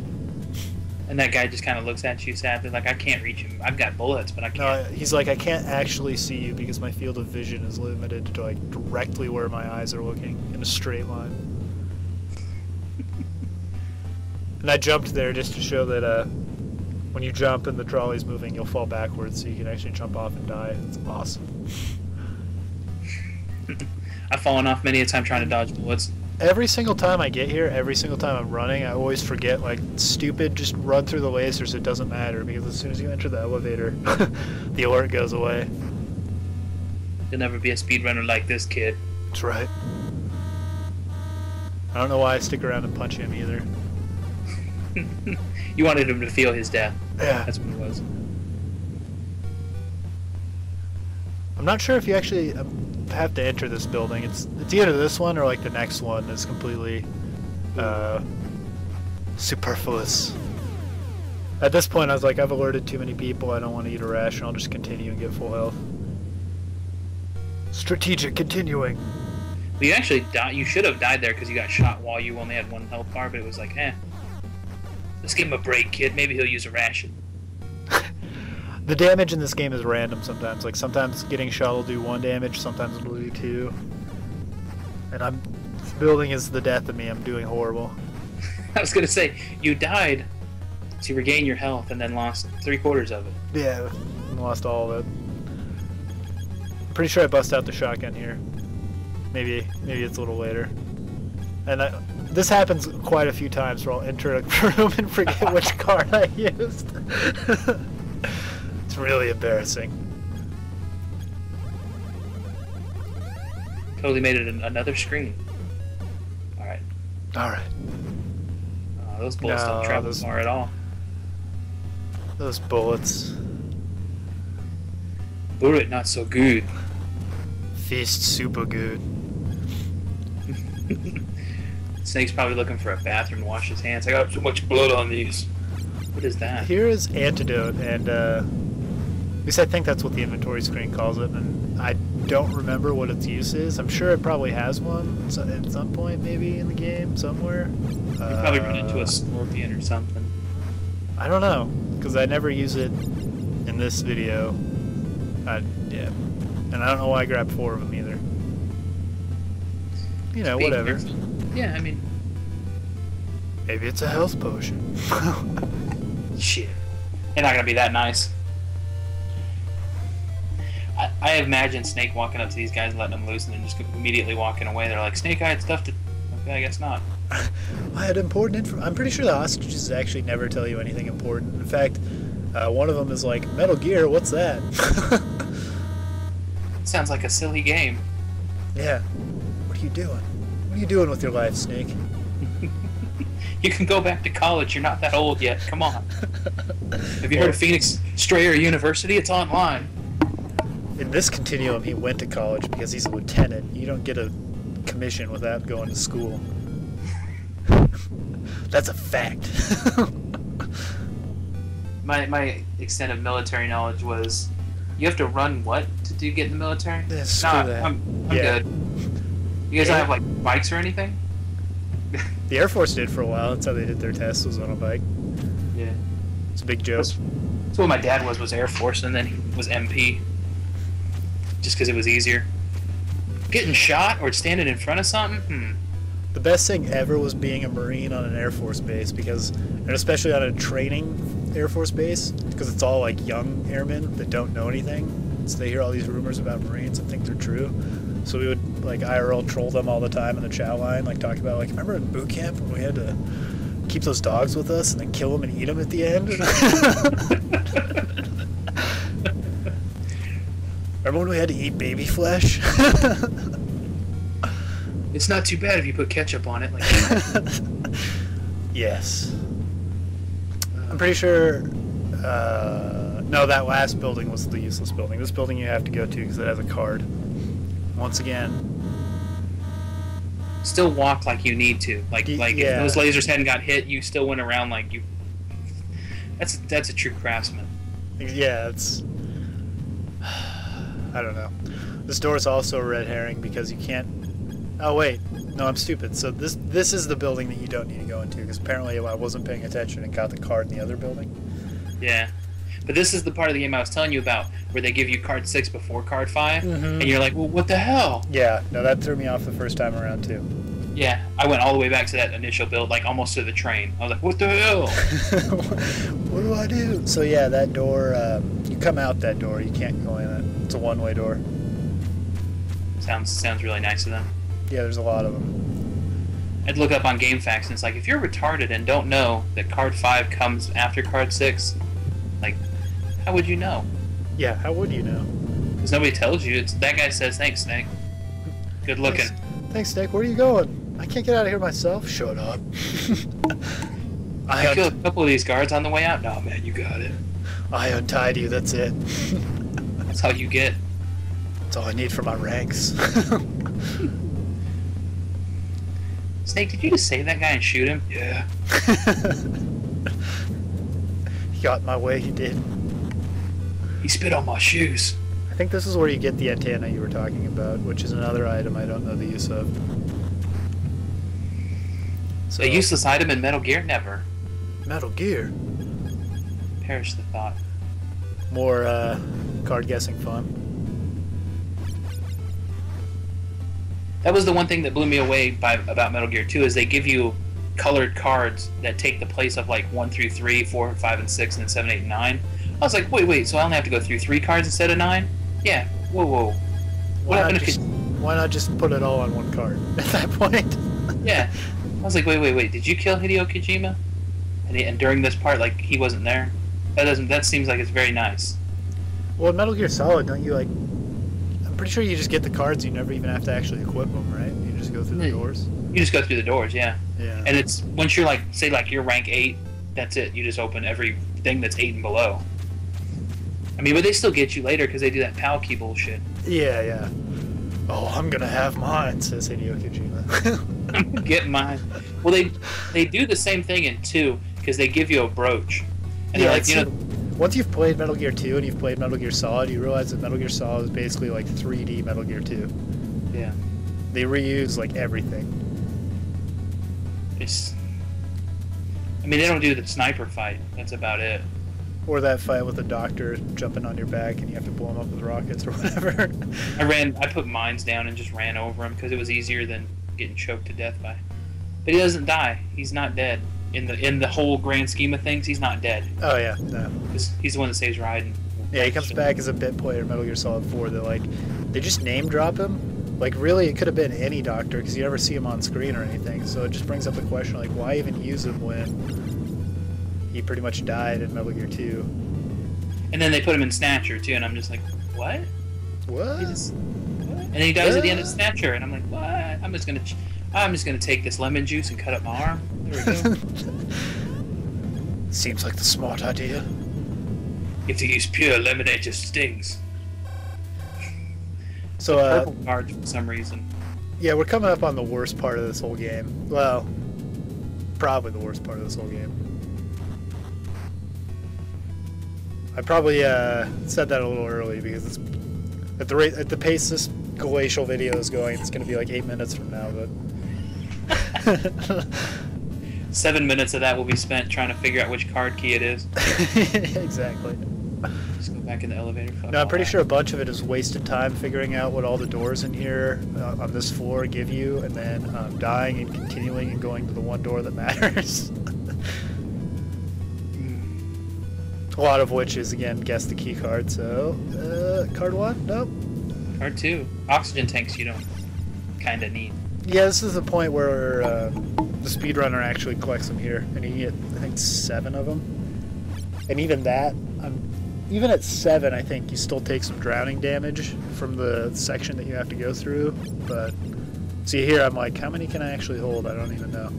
And that guy just kind of looks at you sadly like, I can't reach him. I've got bullets, but I can't. No, he's like, I can't actually see you because my field of vision is limited to like directly where my eyes are looking in a straight line. And I jumped there just to show that when you jump and the trolley's moving, you'll fall backwards so you can actually jump off and die. It's awesome. I've fallen off many a time trying to dodge bullets. Every single time I get here, every single time I'm running, I always forget, like, stupid, just run through the lasers, it doesn't matter, because as soon as you enter the elevator, the alert goes away. You'll never be a speedrunner like this kid. That's right. I don't know why I stick around and punch him either. You wanted him to feel his death. Yeah. That's what it was. I'm not sure if you actually have to enter this building. It's either this one or like the next one is completely superfluous. At this point, I was like, I've alerted too many people. I don't want to eat a ration. I'll just continue and get full health. Strategic continuing. Well, you actually died. You should have died there because you got shot while you only had 1 health bar. But it was like, let's give him a break, kid. Maybe he'll use a ration. The damage in this game is random sometimes. Like sometimes getting shot will do 1 damage, sometimes it'll do 2. And this building is the death of me. I'm doing horrible. I was gonna say you died to regain your health and then lost 3/4 of it. Yeah, lost all of it. I'm pretty sure I bust out the shotgun here. Maybe it's a little later. And this happens quite a few times where I'll enter a room and forget which card I used. It's really embarrassing. Totally made it another screen. Alright. Alright. Those bullets don't travel far at all. Those bullets. Bullet not so good. Fist super good. Snake's probably looking for a bathroom to wash his hands. I got so much blood on these. What is that? Here is antidote, and at least I think that's what the inventory screen calls it, and I don't remember what its use is. I'm sure it probably has one at some point, maybe in the game somewhere. You probably run into a scorpion or something. I don't know, because I never use it in this video. Yeah, and I don't know why I grabbed 4 of them either. You know, whatever. Yeah, I mean... Maybe it's a health potion. Shit. They're not gonna be that nice. I imagine Snake walking up to these guys, letting them loose, and then just immediately walking away. They're like, Snake, I had stuff to... Okay, I guess not. I had important info. I'm pretty sure the hostages actually never tell you anything important. In fact, one of them is like, Metal Gear, what's that? Sounds like a silly game. Yeah. What are you doing? What are you doing with your life, Snake? You can go back to college. You're not that old yet. Come on. Have you heard of Phoenix Strayer University? It's online. In this continuum, he went to college because he's a lieutenant. You don't get a commission without going to school. That's a fact. My extent of military knowledge was, you have to run what to get in the military? Yeah, screw that. I'm good. You guys don't have like bikes or anything? The Air Force did for a while. That's how they did their tests, was on a bike. Yeah. It's a big joke. That's what my dad was Air Force, and then he was MP. Just because it was easier. Getting shot or standing in front of something? The best thing ever was being a Marine on an Air Force base, and especially on a training Air Force base, because it's all like young airmen that don't know anything. So they hear all these rumors about Marines and think they're true. So we would like IRL troll them all the time in the chat line, like talk about like, remember in boot camp when we had to keep those dogs with us and then kill them and eat them at the end? Remember when we had to eat baby flesh? It's not too bad if you put ketchup on it. Like Yes. I'm pretty sure... no, that last building was the useless building. This building you have to go to because it has a card. Once again. Still walk like you need to. Like if those lasers hadn't got hit, you still went around like you... That's a true craftsman. Yeah, it's... I don't know. This door is also a red herring because you can't... Oh, wait. No, I'm stupid. So this is the building that you don't need to go into, because apparently I wasn't paying attention and got the card in the other building. Yeah. But this is the part of the game I was telling you about, where they give you card 6 before card 5, and you're like, well, what the hell? Yeah, no, that threw me off the first time around, too. Yeah, I went all the way back to that initial build, like almost to the train. I was like, what the hell? What do I do? So yeah, that door, you come out that door, you can't go in it. It's a one-way door. Sounds really nice of them. Yeah, there's a lot of them. I'd look up on GameFAQs, and it's like, if you're retarded and don't know that card 5 comes after card 6, like, how would you know? Yeah, how would you know? Because nobody tells you. That guy says, thanks, Snake. Good looking. Thanks, Nick. Where are you going? I can't get out of here myself. Shut up. I killed a couple of these guards on the way out. No, man, you got it. I untied you. That's it. That's how you get. That's all I need for my ranks. Snake, did you just save that guy and shoot him? Yeah. He got in my way. He did. He spit on my shoes. I think this is where you get the antenna you were talking about, which is another item I don't know the use of. So, a useless item in Metal Gear? Never. Metal Gear? Perish the thought. More card guessing fun. That was the one thing that blew me away about Metal Gear 2 is they give you colored cards that take the place of like 1 through 3, 4, 5, and 6, and then 7, 8, and 9. I was like, wait, so I only have to go through 3 cards instead of 9? Yeah. Whoa. Why not just put it all on one card at that point? Yeah. I was like, wait. Did you kill Hideo Kojima? And during this part, like, he wasn't there? That seems like it's very nice. Well, in Metal Gear Solid, don't you, like... I'm pretty sure you just get the cards, you never even have to actually equip them, right? You just go through the doors? You just go through the doors, yeah. Yeah. And it's, once you're like, say like you're rank 8, that's it. You just open everything that's 8 and below. I mean, but they still get you later because they do that PAL key bullshit. Yeah. Oh, I'm gonna have mine, says Hideo Kojima. Get mine. Well, they do the same thing in 2 because they give you a brooch. And yeah, they're like, you know... Once you've played Metal Gear 2 and you've played Metal Gear Solid, you realize that Metal Gear Solid is basically like 3D Metal Gear 2. Yeah. They reuse, like, everything. I mean, they don't do the sniper fight. That's about it. Or that fight with the doctor jumping on your back and you have to blow him up with rockets or whatever. I put mines down and just ran over him because it was easier than getting choked to death by. But he doesn't die. He's not dead. In the whole grand scheme of things, he's not dead. Oh yeah, no. He's the one that saves Raiden. Yeah, he comes back as a bit player in Metal Gear Solid 4. They just name drop him. Like, really, it could have been any doctor because you never see him on screen or anything. So it just brings up the question, like, why even use him when he pretty much died in Metal Gear 2? And then they put him in Snatcher too, and I'm just like, what? What? What? And then he dies at the end of Snatcher, and I'm like, what? I'm just gonna take this lemon juice and cut up my arm. There we go. Seems like the smart idea. If you use pure lemonade, it just stings. So, purple cards for some reason. Yeah, we're coming up on the worst part of this whole game. Well, probably the worst part of this whole game. I probably said that a little early because it's at the pace this glacial video is going, it's going to be like 8 minutes from now. But 7 minutes of that will be spent trying to figure out which card key it is. Exactly. Just go back in the elevator. No, I'm pretty sure a bunch of it is wasted time figuring out what all the doors in here on this floor give you, and then dying and continuing and going to the one door that matters. A lot of which is, again, guess the key card. So, card 1? Nope. Card 2. Oxygen tanks you don't kind of need. Yeah, this is the point where the speedrunner actually collects them here, and you get, I think, 7 of them. And even that, even at 7, I think you still take some drowning damage from the section that you have to go through. But see here, I'm like, how many can I actually hold? I don't even know.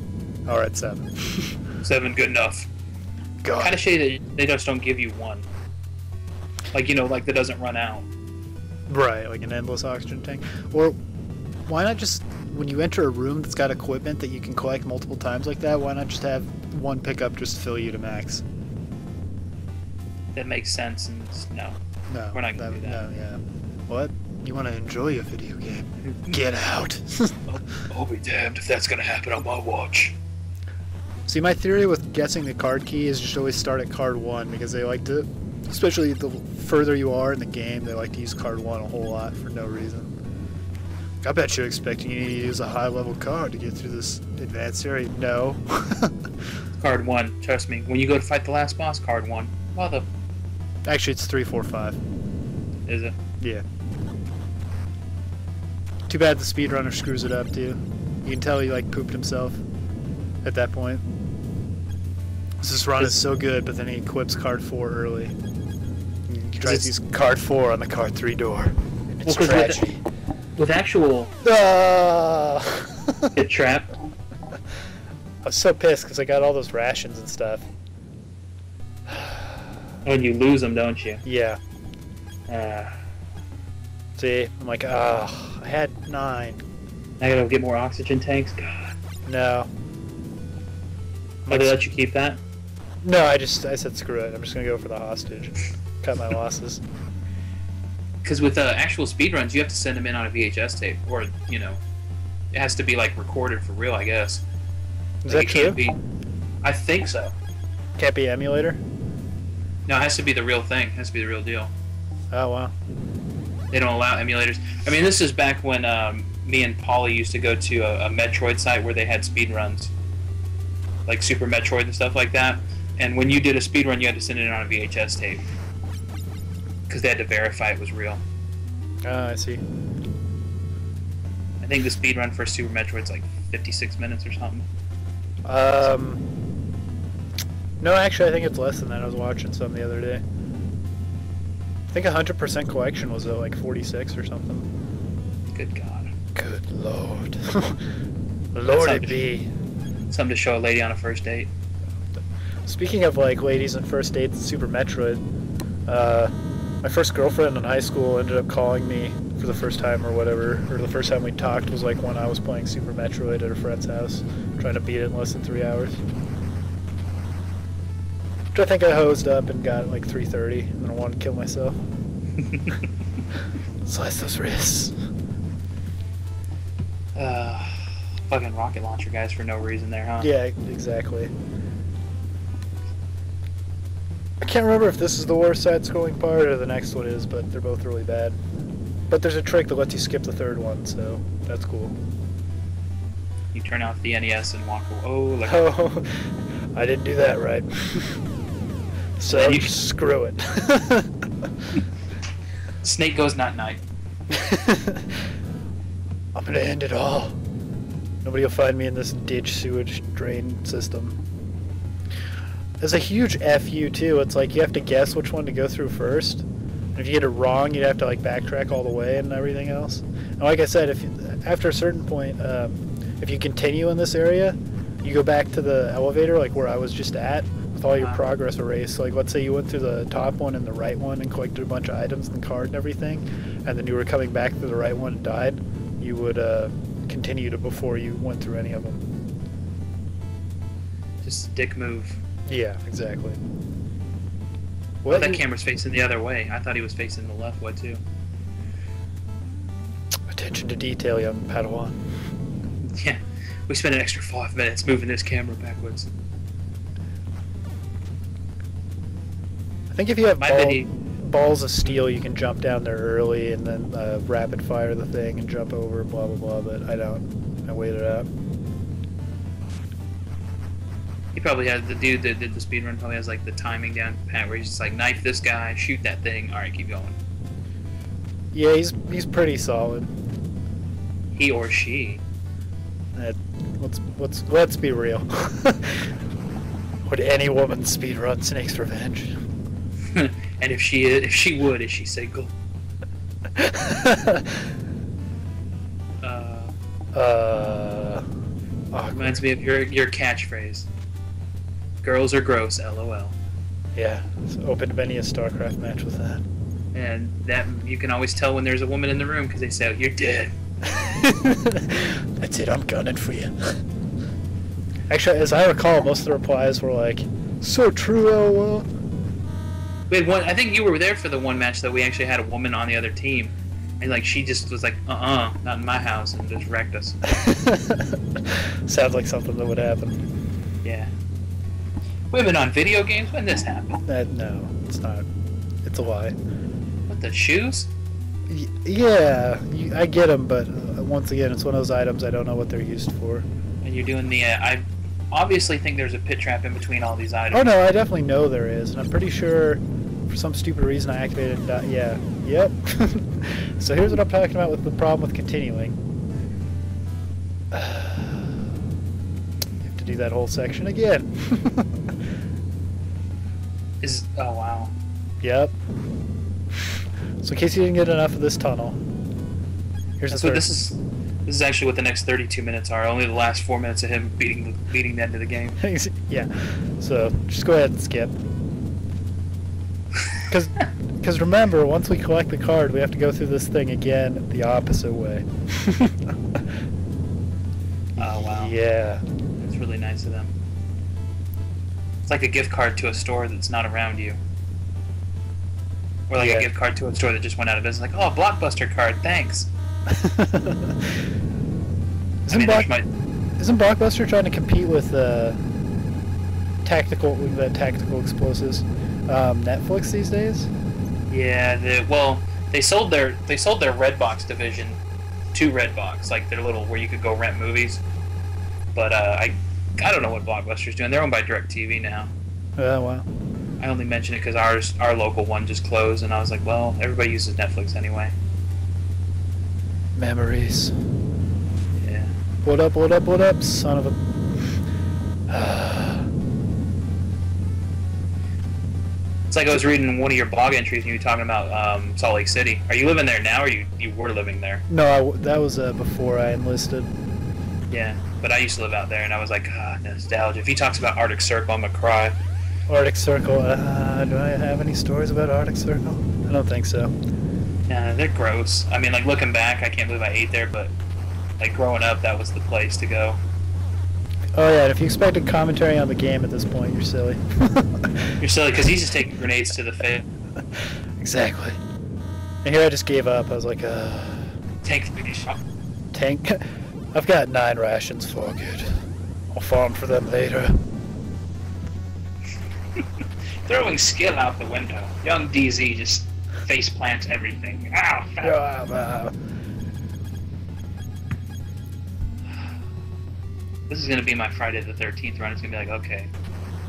All right, 7. 7, good enough. God. Kind of shady that they just don't give you 1. Like, you know, like that doesn't run out. Right, like an endless oxygen tank. Or why not just, when you enter a room that's got equipment that you can collect multiple times like that, why not just have 1 pickup just fill you to max? That makes sense, and no. No. We're not going to do that. No, yeah. What? You want to enjoy a video game? Get out. I'll be damned if that's going to happen on my watch. See, my theory with guessing the card key is just always start at card 1, because they like to, especially the further you are in the game, they like to use card 1 a whole lot for no reason. I bet you're expecting you to use a high-level card to get through this advanced area. No. Card 1, trust me. When you go to fight the last boss, card 1. Well, Actually, it's 3, 4, 5. Is it? Yeah. Too bad the speedrunner screws it up, too. You can tell he, like, pooped himself at that point. This run is so good, but then he equips card 4 early. He tries to use card 4 on the card 3 door. And it's tragedy. with actual get trapped. I was so pissed because I got all those rations and stuff. When you lose them, don't you? Yeah. See, I'm like, I had 9. I gotta get more oxygen tanks. God. No. They let you keep that? No, I said screw it. I'm just gonna go for the hostage. Cut my losses. Because with actual speedruns, you have to send them in on a VHS tape, or you know, it has to be like recorded for real, I guess. Is like, that true? I think so. Can't be emulator? No, it has to be the real thing. It has to be the real deal. Oh wow. They don't allow emulators. I mean, this is back when me and Polly used to go to a Metroid site where they had speedruns, like Super Metroid and stuff like that. And when you did a speedrun, you had to send it in on a VHS tape because they had to verify it was real. I see. I think the speedrun for Super Metroid's like 56 minutes or something. No, actually, I think it's less than that. I was watching some the other day. I think 100% collection was like 46 or something. Good God. Good Lord. Lord it be. Something to show a lady on a first date. Speaking of like ladies and first dates in Super Metroid, my first girlfriend in high school ended up calling me for the first time or whatever, or the first time we talked was like when I was playing Super Metroid at a friend's house, trying to beat it in less than 3 hours. Which I think I hosed up and got at like 3:30, and then I wanted to kill myself. Slice those wrists. Fucking rocket launcher guys for no reason there, huh? Yeah, exactly. I can't remember if this is the worst side-scrolling part or the next one is, but they're both really bad. But there's a trick that lets you skip the third one, so that's cool. You turn off the NES and walk away. Oh, like oh, I didn't do that right. So screw it. Snake goes night-night. I'm gonna end it all. Nobody will find me in this ditch sewage drain system. There's a huge FU too. It's like you have to guess which one to go through first. And if you get it wrong, you'd have to like backtrack all the way and everything else. And like I said, after a certain point, if you continue in this area, you go back to the elevator, like where I was just at, with all your progress erased. So, like, let's say you went through the top one and the right one and collected a bunch of items and card and everything, and then you were coming back through the right one and died, you would continue to before you went through any of them. Just a dick move. Yeah, exactly. Well, that camera's facing the other way. I thought he was facing the left way, too. Attention to detail, young Padawan. Yeah, we spent an extra 5 minutes moving this camera backwards. I think if you have balls of steel, you can jump down there early and then rapid fire the thing and jump over, blah, blah, blah, but I don't. I waited out. He probably has, the dude that did the speedrun probably has like the timing down pat where he's just like, knife this guy, shoot that thing, alright, keep going. Yeah, he's pretty solid. He or she. Let's be real. Would any woman speedrun Snake's Revenge? And if she would, is she single? Reminds me of your catchphrase. Girls are gross, LOL. Yeah, so opened many a StarCraft match with that. And that you can always tell when there's a woman in the room because they say, oh, "You're dead." That's it. I'm gunning for you. Actually, as I recall, most of the replies were like, "So true, LOL." We had one. I think you were there for the one match that we actually had a woman on the other team, and like she just was like, not in my house," and just wrecked us. Sounds like something that would happen. Yeah. Women on video games? When this happened? No, it's not. It's a lie. What, the shoes? Yeah, I get them, but once again, it's one of those items I don't know what they're used for. And you're doing the, I obviously think there's a pit trap in between all these items. Oh no, I definitely know there is, and I'm pretty sure for some stupid reason I activated, yeah, yep. So here's what I'm talking about with the problem with continuing. You have to do that whole section again. Oh wow. Yep. So in case you didn't get enough of this tunnel, Here's That's the what first. this is actually what the next 32 minutes are. Only the last 4 minutes of him beating the end of the game. Yeah. So just go ahead and skip. Because remember, once we collect the card, we have to go through this thing again the opposite way. Oh wow. Yeah. It's really nice of them. It's like a gift card to a store that's not around you. Or like a gift card to a store that just went out of business. Like, oh, Blockbuster card, thanks. Isn't Blockbuster trying to compete with tactical explosives Netflix these days? Yeah, they sold their Redbox division to Redbox, like their little where you could go rent movies. But I don't know what Blockbuster's doing. They're owned by DirecTV now. Oh wow. I only mention it because our local one just closed, and I was like, well, everybody uses Netflix anyway. Memories. Yeah. What up, what up, what up, son of a... It's like I was reading one of your blog entries and you were talking about Salt Lake City. Are you living there now, or you were living there? No, that was before I enlisted. Yeah, but I used to live out there, and I was like, nostalgia. If he talks about Arctic Circle, I'm going to cry. Arctic Circle, do I have any stories about Arctic Circle? I don't think so. Yeah, they're gross. I mean, like, looking back, I can't believe I ate there, but, like, growing up, that was the place to go. Oh yeah, and if you expected commentary on the game at this point, you're silly. You're silly, because he's just taking grenades to the face. Exactly. And here I just gave up. I was like, Tank 3D shot. Tank? I've got 9 rations, fuck it. I'll farm for them later. Throwing skill out the window. Young Deezee just face plants everything. Ow! Ow. This is going to be my Friday the 13th run. It's going to be like, okay,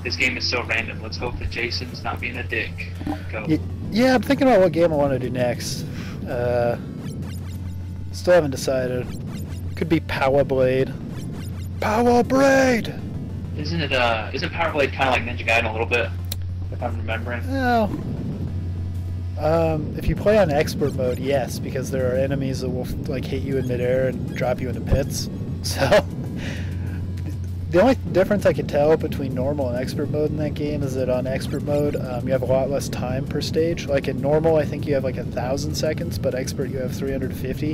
this game is so random. Let's hope that Jason's not being a dick. Go. Yeah, I'm thinking about what game I want to do next. Still haven't decided. Could be Power Blade. Power Blade! Isn't Power Blade kind of like Ninja Gaiden a little bit? If I'm remembering. Well, if you play on expert mode, yes, because there are enemies that will like hit you in midair and drop you into pits. So the only difference I can tell between normal and expert mode in that game is that on expert mode, you have a lot less time per stage. Like in normal, I think you have like 1,000 seconds, but expert you have 350.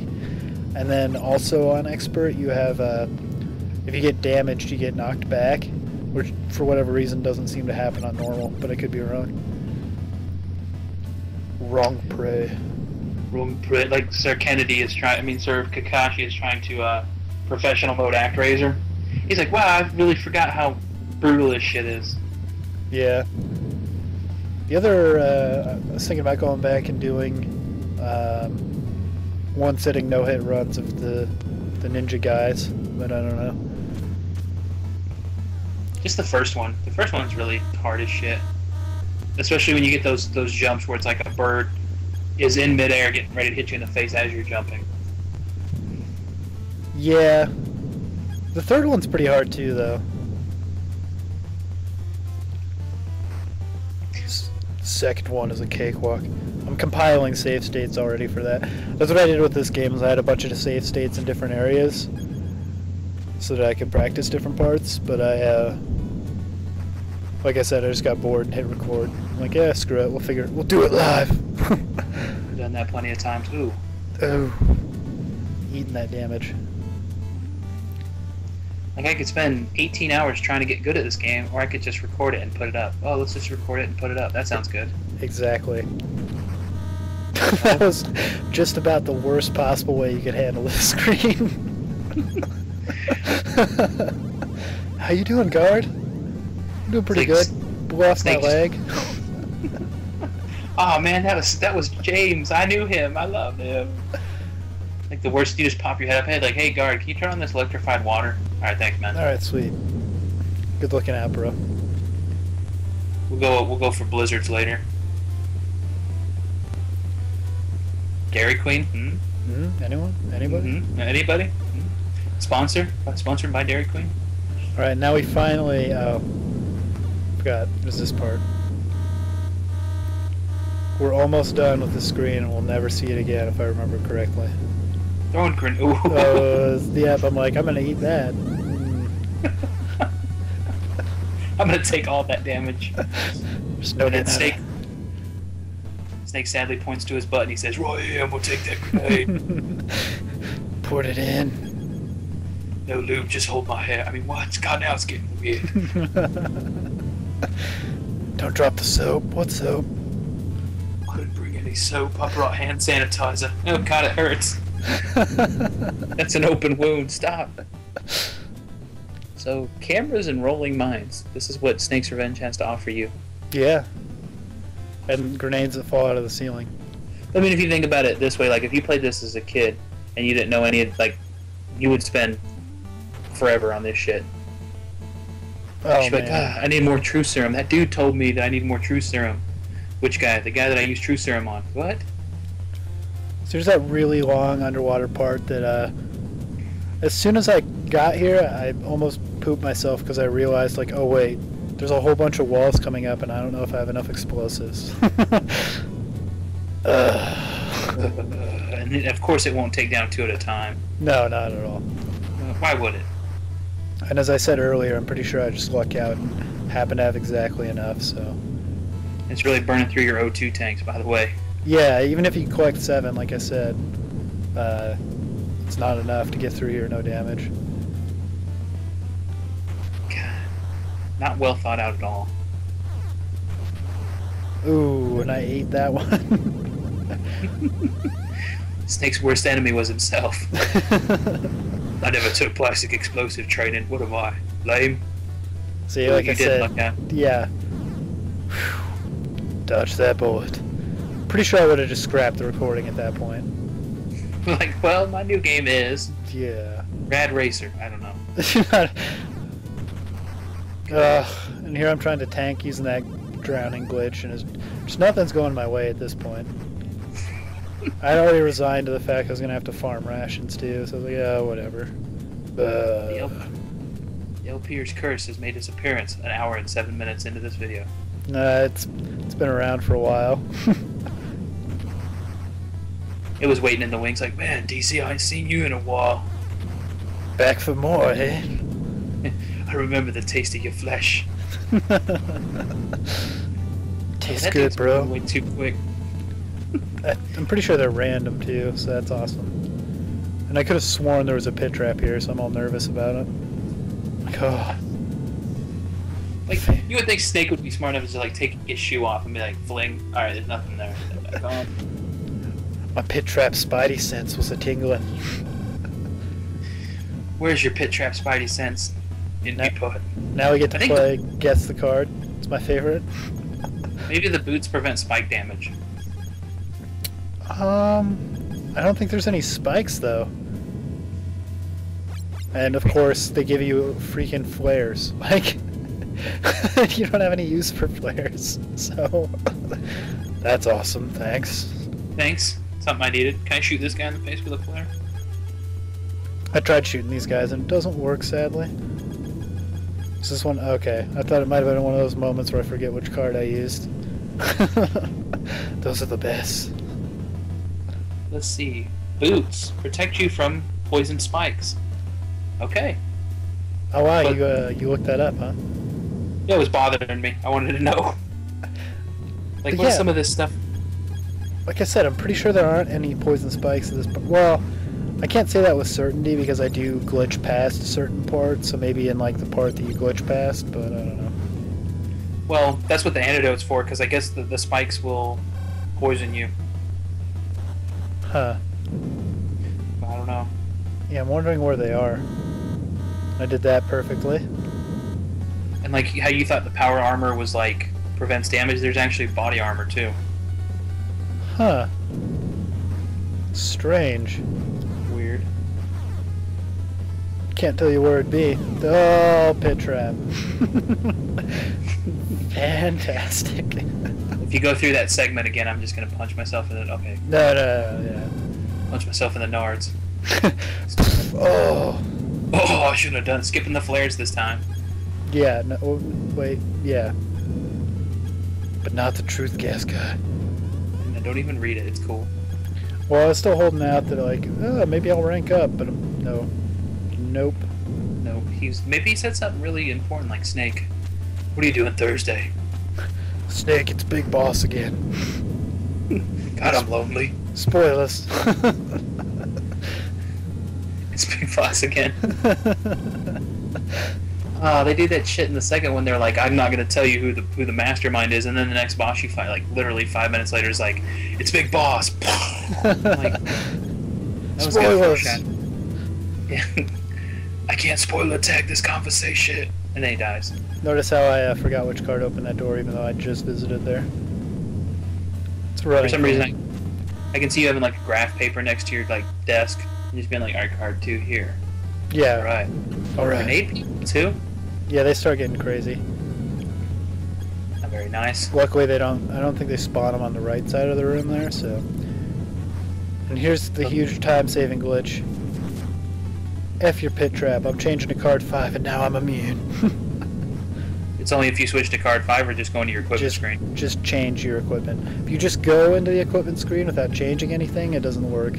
And then also on expert, you have if you get damaged, you get knocked back, which for whatever reason doesn't seem to happen on normal, but I could be wrong. Wrong prey. Wrong prey. Like Sir Kennedy is trying. I mean, Sir Kakashi is trying to professional mode ActRaiser. He's like, wow, I really forgot how brutal this shit is. Yeah. The other, I was thinking about going back and doing one-sitting no-hit runs of the ninja guys, but I don't know. Just the first one. The first one's really hard as shit. Especially when you get those jumps where it's like a bird is in midair getting ready to hit you in the face as you're jumping. Yeah. The third one's pretty hard too, though. Second one is a cakewalk. I'm compiling save states already for that. That's what I did with this game, is I had a bunch of save states in different areas so that I could practice different parts, but like I said, I just got bored and hit record. I'm like, yeah, screw it, we'll do it live. I've done that plenty of times. Ooh. Oh. Eating that damage. Like, I could spend 18 hours trying to get good at this game, or I could just record it and put it up. Oh, let's just record it and put it up. That sounds good. Exactly. That was just about the worst possible way you could handle this screen. How you doing, guard? I'm doing pretty good. Blew off my leg. Oh man, that was James. I knew him. I loved him. Like the worst, you just pop your head up, hey, like, hey guard, can you turn on this electrified water? Alright, thanks, man. Alright, sweet. Good looking out, bro. We'll go for blizzards later. Dairy Queen? Anyone? Anybody? Anybody? Sponsored by Dairy Queen? Alright, now we finally forgot, there's this part. We're almost done with the screen and we'll never see it again if I remember correctly. Throwing grenade. Ooh. Yeah, I'm like, I'm gonna eat that. Mm. I'm gonna take all that damage. There's no And Snake sadly points to his butt and he says, "Right here, I'm gonna take that grenade." Put it in. No lube, just hold my hair. I mean, what? God, now it's getting weird. Don't drop the soap. What soap? I didn't bring any soap. I brought hand sanitizer. Oh God, it hurts. That's an open wound. Stop. So, cameras and rolling mines. This is what Snake's Revenge has to offer you. Yeah. And grenades that fall out of the ceiling. I mean, if you think about it this way, like if you played this as a kid and you didn't know any, like, you would spend forever on this shit. Oh, She'd be like, I need more True Serum. That dude told me that I need more True Serum. Which guy? The guy that I used True Serum on. What? So there's that really long underwater part that, as soon as I got here, I almost pooped myself because I realized, like, oh wait, there's a whole bunch of walls coming up and I don't know if I have enough explosives. And of course it won't take down 2 at a time. No, not at all. Why would it? And as I said earlier, I'm pretty sure I just luck out and happen to have exactly enough, so... It's really burning through your O2 tanks, by the way. Yeah, even if you collect 7, like I said, it's not enough to get through here, no damage. God. Not well thought out at all. Ooh, and I ate that one. Snake's worst enemy was himself. I never took plastic explosive training. What am I? Lame? See, like I said, yeah. Dodge that bullet. Pretty sure I would have just scrapped the recording at that point. Like, well, my new game is... Yeah. Rad Racer. I don't know. And here I'm trying to tank using that drowning glitch, and just nothing's going my way at this point. I'd already resigned to the fact I was going to have to farm rations too, so I was like, yeah, whatever. The LPer's curse has made its appearance an hour and 7 minutes into this video. It's been around for a while. It was waiting in the wings like, man, Deezee, I ain't seen you in a while. Back for more, eh? I remember the taste of your flesh. Tastes good, bro. Way too quick. I'm pretty sure they're random too, so that's awesome. And I could have sworn there was a pit trap here, so I'm all nervous about it. Like, oh. Like, you would think Snake would be smart enough to like take his shoe off and be like, fling. Alright, there's nothing there. Back on. My pit trap spidey sense was a tingling. Where's your pit trap spidey sense? Now we get to play Guess the Card. It's my favorite. Maybe the boots prevent spike damage. I don't think there's any spikes though. And of course they give you freaking flares. Like, you don't have any use for flares. So that's awesome, thanks. Thanks. Something I needed. Can I shoot this guy in the face with a flare? I tried shooting these guys and it doesn't work, sadly. Is this one? Okay. I thought it might have been one of those moments where I forget which card I used. Those are the best. Let's see. Boots. Protect you from poison spikes. Okay. Oh wow, you looked that up, huh? Yeah, it was bothering me. I wanted to know. Like, what's some of this stuff? Like I said, I'm pretty sure there aren't any poison spikes in this. Well, I can't say that with certainty because I do glitch past certain parts, so maybe in like the part that you glitch past, but I don't know. Well, that's what the antidote's for, because I guess the spikes will poison you. Huh. I don't know. Yeah, I'm wondering where they are. I did that perfectly. And like how you thought the power armor was like prevents damage, there's actually body armor too. Huh. Strange. Weird. Can't tell you where it'd be. Oh, pit trap. Fantastic. If you go through that segment again, I'm just gonna punch myself in it. Okay. No, yeah. Punch myself in the nards. Oh. Oh, I shouldn't have done skipping the flares this time. Yeah, no, wait, yeah. But not the truth gas guy. And don't even read it, it's cool. Well, I was still holding out that like, oh, maybe I'll rank up, but no, nope. No, maybe he said something really important like Snake. What are you doing Thursday? Snake, it's Big Boss again. God, I'm lonely. Spoilers. It's Big Boss again. They do that shit in the second one. They're like, I'm not gonna tell you who the mastermind is, and then the next boss you fight, like literally 5 minutes later, is like, it's Big Boss. I'm like, that was Spoilers. Yeah. I can't spoiler tag this conversation, and then he dies. Notice how I forgot which card opened that door, even though I just visited there. It's running. For some reason, I can see you having like a graph paper next to your like desk, and just being like, "All right, card 2 here." Yeah. All right. All right. Grenade people too. Yeah, they start getting crazy. Not very nice. Luckily, they don't. I don't think they spawn them on the right side of the room there. So. And here's the huge time-saving glitch. F your pit trap. I'm changing to card 5, and now I'm immune. It's only if you switch to card 5 or just go into your equipment screen. Just change your equipment. If you just go into the equipment screen without changing anything, it doesn't work.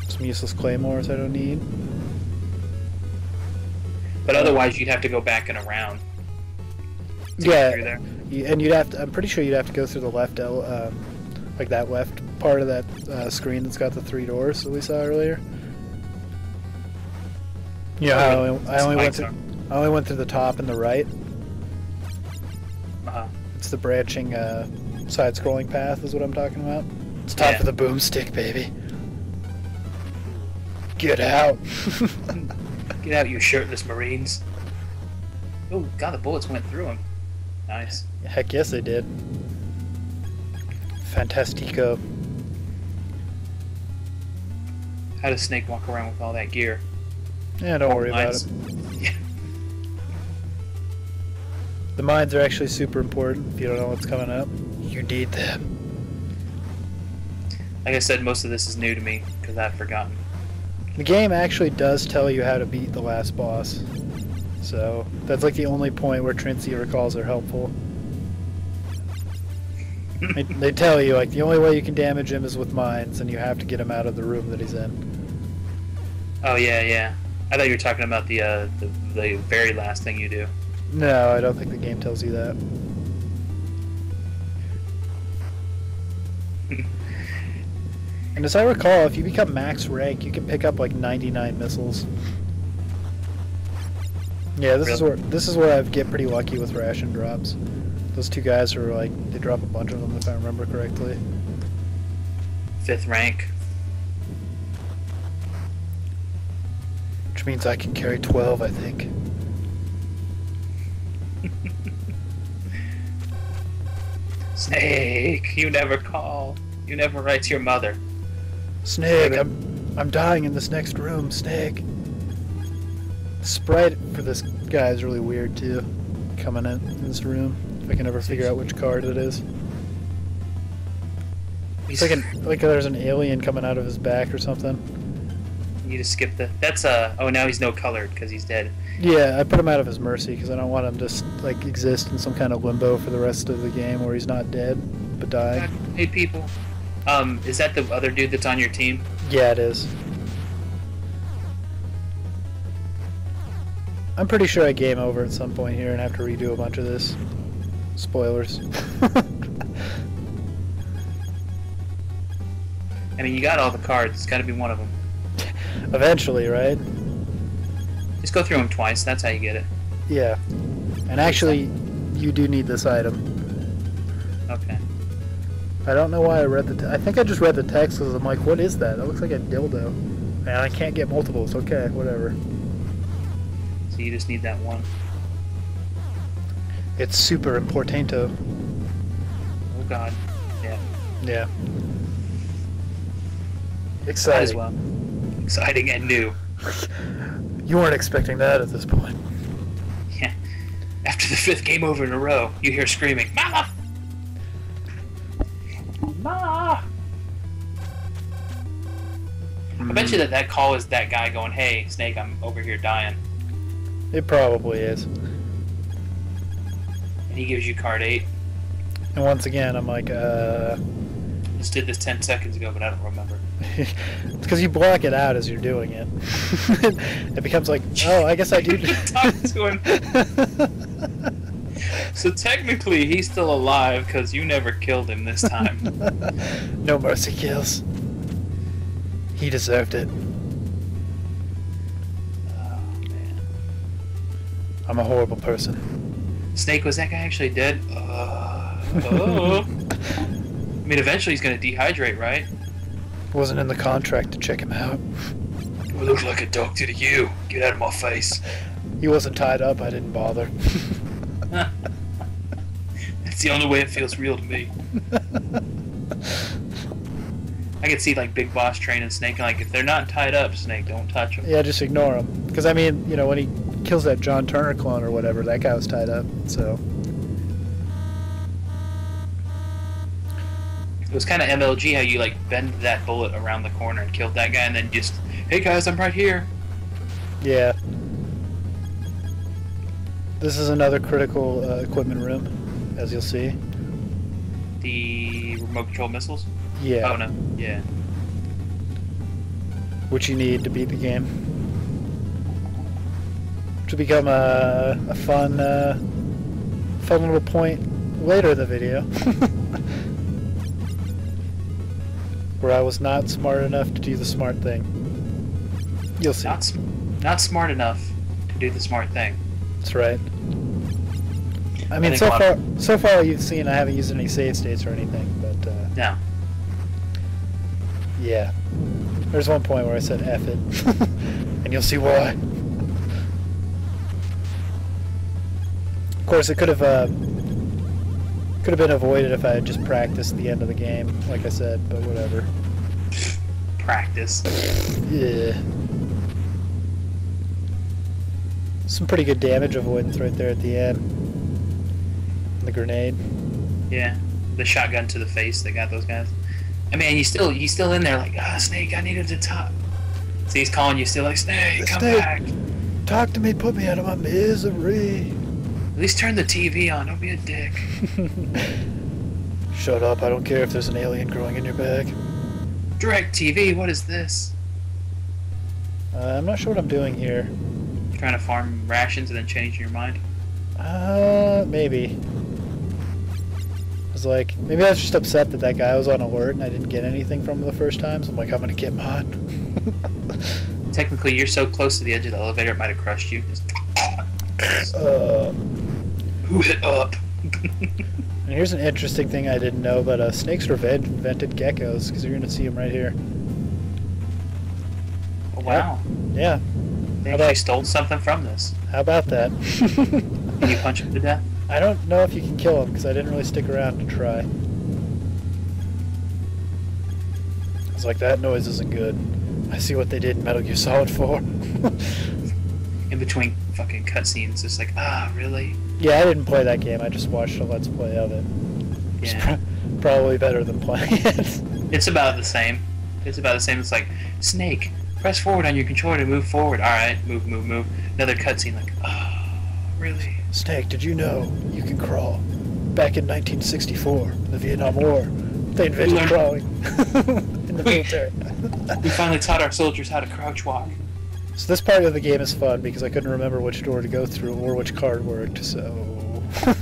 Some useless claymores I don't need. But otherwise, you'd have to go back and around. Yeah, There. and you'd have to. I'm pretty sure you'd have to go through the left, like that left part of that screen that's got the 3 doors that we saw earlier. Yeah, I only went through the top and the right. It's the branching side-scrolling path is what I'm talking about. It's time for the boomstick, baby. Get out. Get out, you shirtless Marines. Oh, God, the bullets went through him. Nice. Heck yes, they did. Fantastico. How does Snake walk around with all that gear? Yeah, don't worry about it. Yeah. The mines are actually super important if you don't know what's coming up. You need them. Like I said, most of this is new to me, because I've forgotten. The game actually does tell you how to beat the last boss. So, that's like the only point where Trincy recalls are helpful. They tell you, like, the only way you can damage him is with mines, and you have to get him out of the room that he's in. Oh, yeah, yeah. I thought you were talking about the very last thing you do. No, I don't think the game tells you that. And as I recall, if you become max rank, you can pick up like 99 missiles. Yeah, this is where I get pretty lucky with ration drops. Those 2 guys are like, they drop a bunch of them if I remember correctly. 5th rank. Which means I can carry 12, I think. Snake, you never call. You never write to your mother. Snake, I'm dying in this next room, Snake. The sprite for this guy is really weird too. Coming in this room. I can never figure out which card it is. It's like there's an alien coming out of his back or something. You just skip the... That's oh, now he's no colored because he's dead. Yeah, I put him out of his mercy because I don't want him to like exist in some kind of limbo for the rest of the game where he's not dead but dying. Hey, people. Is that the other dude that's on your team? Yeah, it is. I'm pretty sure I game over at some point here and have to redo a bunch of this. Spoilers. I mean, you got all the cards. It's got to be one of them. Eventually, right? Just go through them twice. That's how you get it. Yeah. And actually, you do need this item. Okay. I don't know why I read the I think I just read the text because I'm like, what is that? That looks like a dildo. And I can't get multiples. Okay, whatever. So you just need that one. It's super importanto. Oh, God. Yeah. Yeah. Might Exciting. as well. Exciting and new. You weren't expecting that at this point. Yeah. After the 5th game over in a row, you hear screaming, Mama! Ma! I bet you that call is that guy going, hey, Snake, I'm over here dying. It probably is. And he gives you card 8. And once again, I'm like, just did this 10 seconds ago, but I don't remember. It's because you block it out as you're doing it. It becomes like, oh, I guess I do. Talk to him. So technically, he's still alive because you never killed him this time. No mercy kills. He deserved it. Oh man. I'm a horrible person. Snake, was that guy actually dead? Oh. I mean, eventually he's gonna dehydrate, right? Wasn't in the contract to check him out. It looks like a doctor to you. Get out of my face. He wasn't tied up, I didn't bother. That's the only way it feels real to me. I could see like Big Boss training Snake, like if they're not tied up, Snake, don't touch them. Yeah, just ignore him. Because I mean, you know, when he kills that John Turner clone or whatever, that guy was tied up, so. It was kind of MLG how you like bend that bullet around the corner and killed that guy, and then just, hey guys, I'm right here. Yeah. This is another critical equipment room, as you'll see. The remote control missiles? Yeah. Oh no, yeah. Which you need to beat the game. Which will become a fun little point later in the video. Where I was not smart enough to do the smart thing. You'll see. Not smart enough to do the smart thing. That's right. I mean, so far you've seen I haven't used any save states or anything, but no. Yeah. There's one point where I said F it, and you'll see why. Of course, it could have been avoided if I had just practiced the end of the game, like I said, but whatever. Practice. Yeah. Some pretty good damage avoidance right there at the end. The grenade. Yeah, the shotgun to the face that got those guys. I mean, he's still in there like, Snake, I needed to talk. So he's calling you still like, Snake, come back. Talk to me, put me out of my misery. At least turn the TV on, don't be a dick. Shut up, I don't care if there's an alien growing in your bag. Direct TV, what is this? I'm not sure what I'm doing here. You trying to farm rations and then changing your mind? Maybe. I was like, maybe I was just upset that that guy was on alert and I didn't get anything from him the first time, so I'm like, I'm gonna get mine. Technically, you're so close to the edge of the elevator, it might have crushed you. Just... Who hit up? And here's an interesting thing I didn't know, but Snake's Revenge invented geckos, because you're going to see them right here. Oh, wow. Yeah. They actually stole something from this. How about that? Can you punch him to death? I don't know if you can kill him, because I didn't really stick around to try. I was like, that noise isn't good. I see what they did in Metal Gear Solid 4. In between fucking cutscenes, it's like, really? Yeah, I didn't play that game. I just watched a Let's Play of it. Yeah. It's probably better than playing it. It's about the same. It's about the same. It's like, Snake, press forward on your controller to move forward. Alright, move, move, move. Another cutscene, like, really? Snake, did you know you can crawl? Back in 1964, in the Vietnam War, they invented crawling in the military. We finally taught our soldiers how to crouch walk. So this part of the game is fun because I couldn't remember which door to go through or which card worked, so... You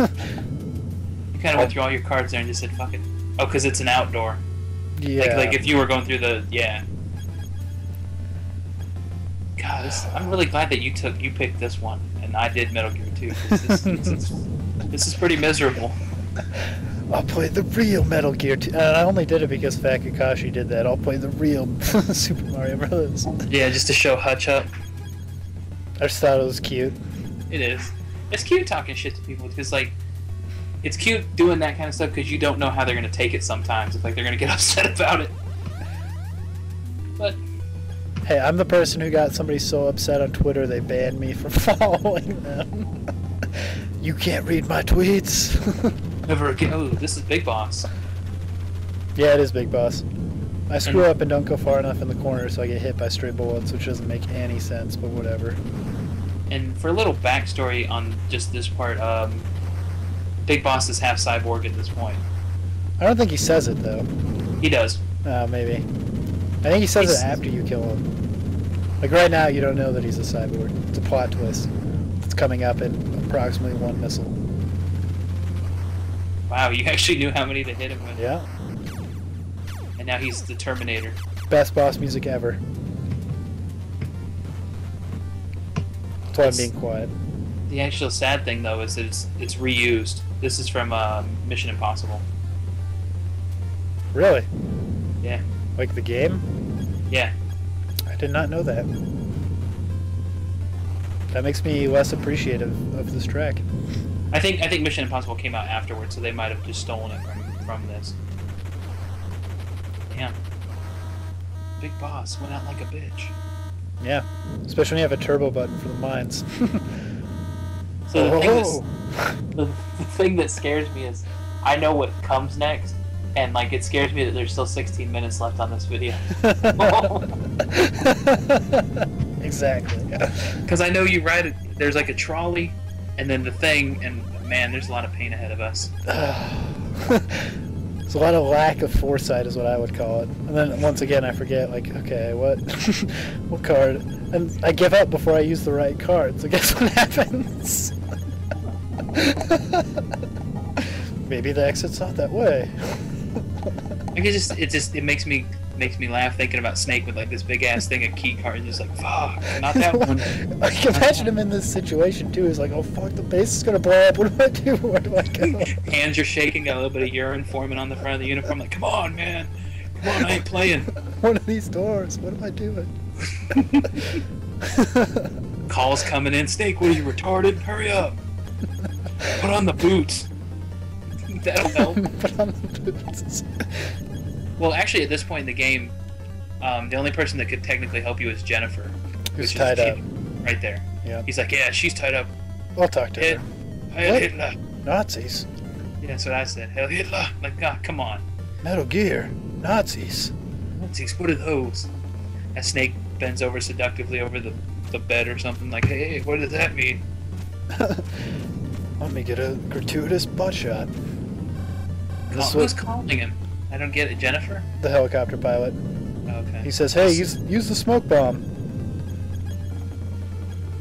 kind of went through all your cards there and just said, fuck it. Oh, because it's an outdoor. Yeah. Like if you were going through the... Yeah. God, I'm really glad that you picked this one, and I did Metal Gear 2. This is pretty miserable. I'll play the real Metal Gear 2. I only did it because Fat Kakashi did that. I'll play the real Super Mario Brothers. Yeah, just to show Hutch up. I just thought it was cute. It is. It's cute talking shit to people because, like, it's cute doing that kind of stuff because you don't know how they're going to take it sometimes. It's like they're going to get upset about it. But... Hey, I'm the person who got somebody so upset on Twitter they banned me from following them. You can't read my tweets. Never again. Oh, this is Big Boss. Yeah, it is Big Boss. I screw up and don't go far enough in the corner, so I get hit by stray bullets, which doesn't make any sense, but whatever. And for a little backstory on just this part, Big Boss is half cyborg at this point. I don't think he says it though. He does. Maybe. I think he says it after you kill him. Like right now, you don't know that he's a cyborg. It's a plot twist. It's coming up in approximately 1 missile. Wow, you actually knew how many to hit him with. Yeah. And now he's the Terminator. Best boss music ever. That's why I'm being quiet. The actual sad thing though is that it's reused. This is from Mission Impossible. Really? Yeah. Like the game? Yeah. I did not know that. That makes me less appreciative of this track. I think Mission Impossible came out afterwards, so they might have just stolen it from this. Damn. Big boss went out like a bitch. Yeah. Especially when you have a turbo button for the mines. So the thing that scares me is I know what comes next, and like it scares me that there's still 16 minutes left on this video. Exactly. Because I know you ride it. There's like a trolley, and then the thing, and man, there's a lot of pain ahead of us. It's a lot of lack of foresight is what I would call it. And then once again I forget, like, okay, what what card? And I give up before I use the right card, so guess what happens? Maybe the exit's not that way. Like it makes me laugh thinking about Snake with like this big ass thing of key cards, just like fuck, not that one. I can imagine him in this situation too. He's like, oh fuck, the base is gonna blow up. What do I do? Where do I go? Hands are shaking, got a little bit of urine forming on the front of the uniform. Like, come on, man, come on, I ain't playing. One of these doors. What am I doing? Calls coming in. Snake, what are you, retarded? Hurry up. Put on the boots. That'll help. Put on the boots. Well, actually, at this point in the game, the only person that could technically help you is Jennifer. Who's tied up. Right there. Yeah. He's like, yeah, she's tied up. I'll talk to her. Heil Hitler. Nazis. Yeah, that's what I said. Heil Hitler. Like, God, come on. Metal Gear. Nazis. Nazis, what are those? That Snake bends over seductively over the bed or something, like, hey, what does that mean? Let me get a gratuitous butt shot. Who's calling him? I don't get it. Jennifer? The helicopter pilot. Okay. He says, hey, use the smoke bomb.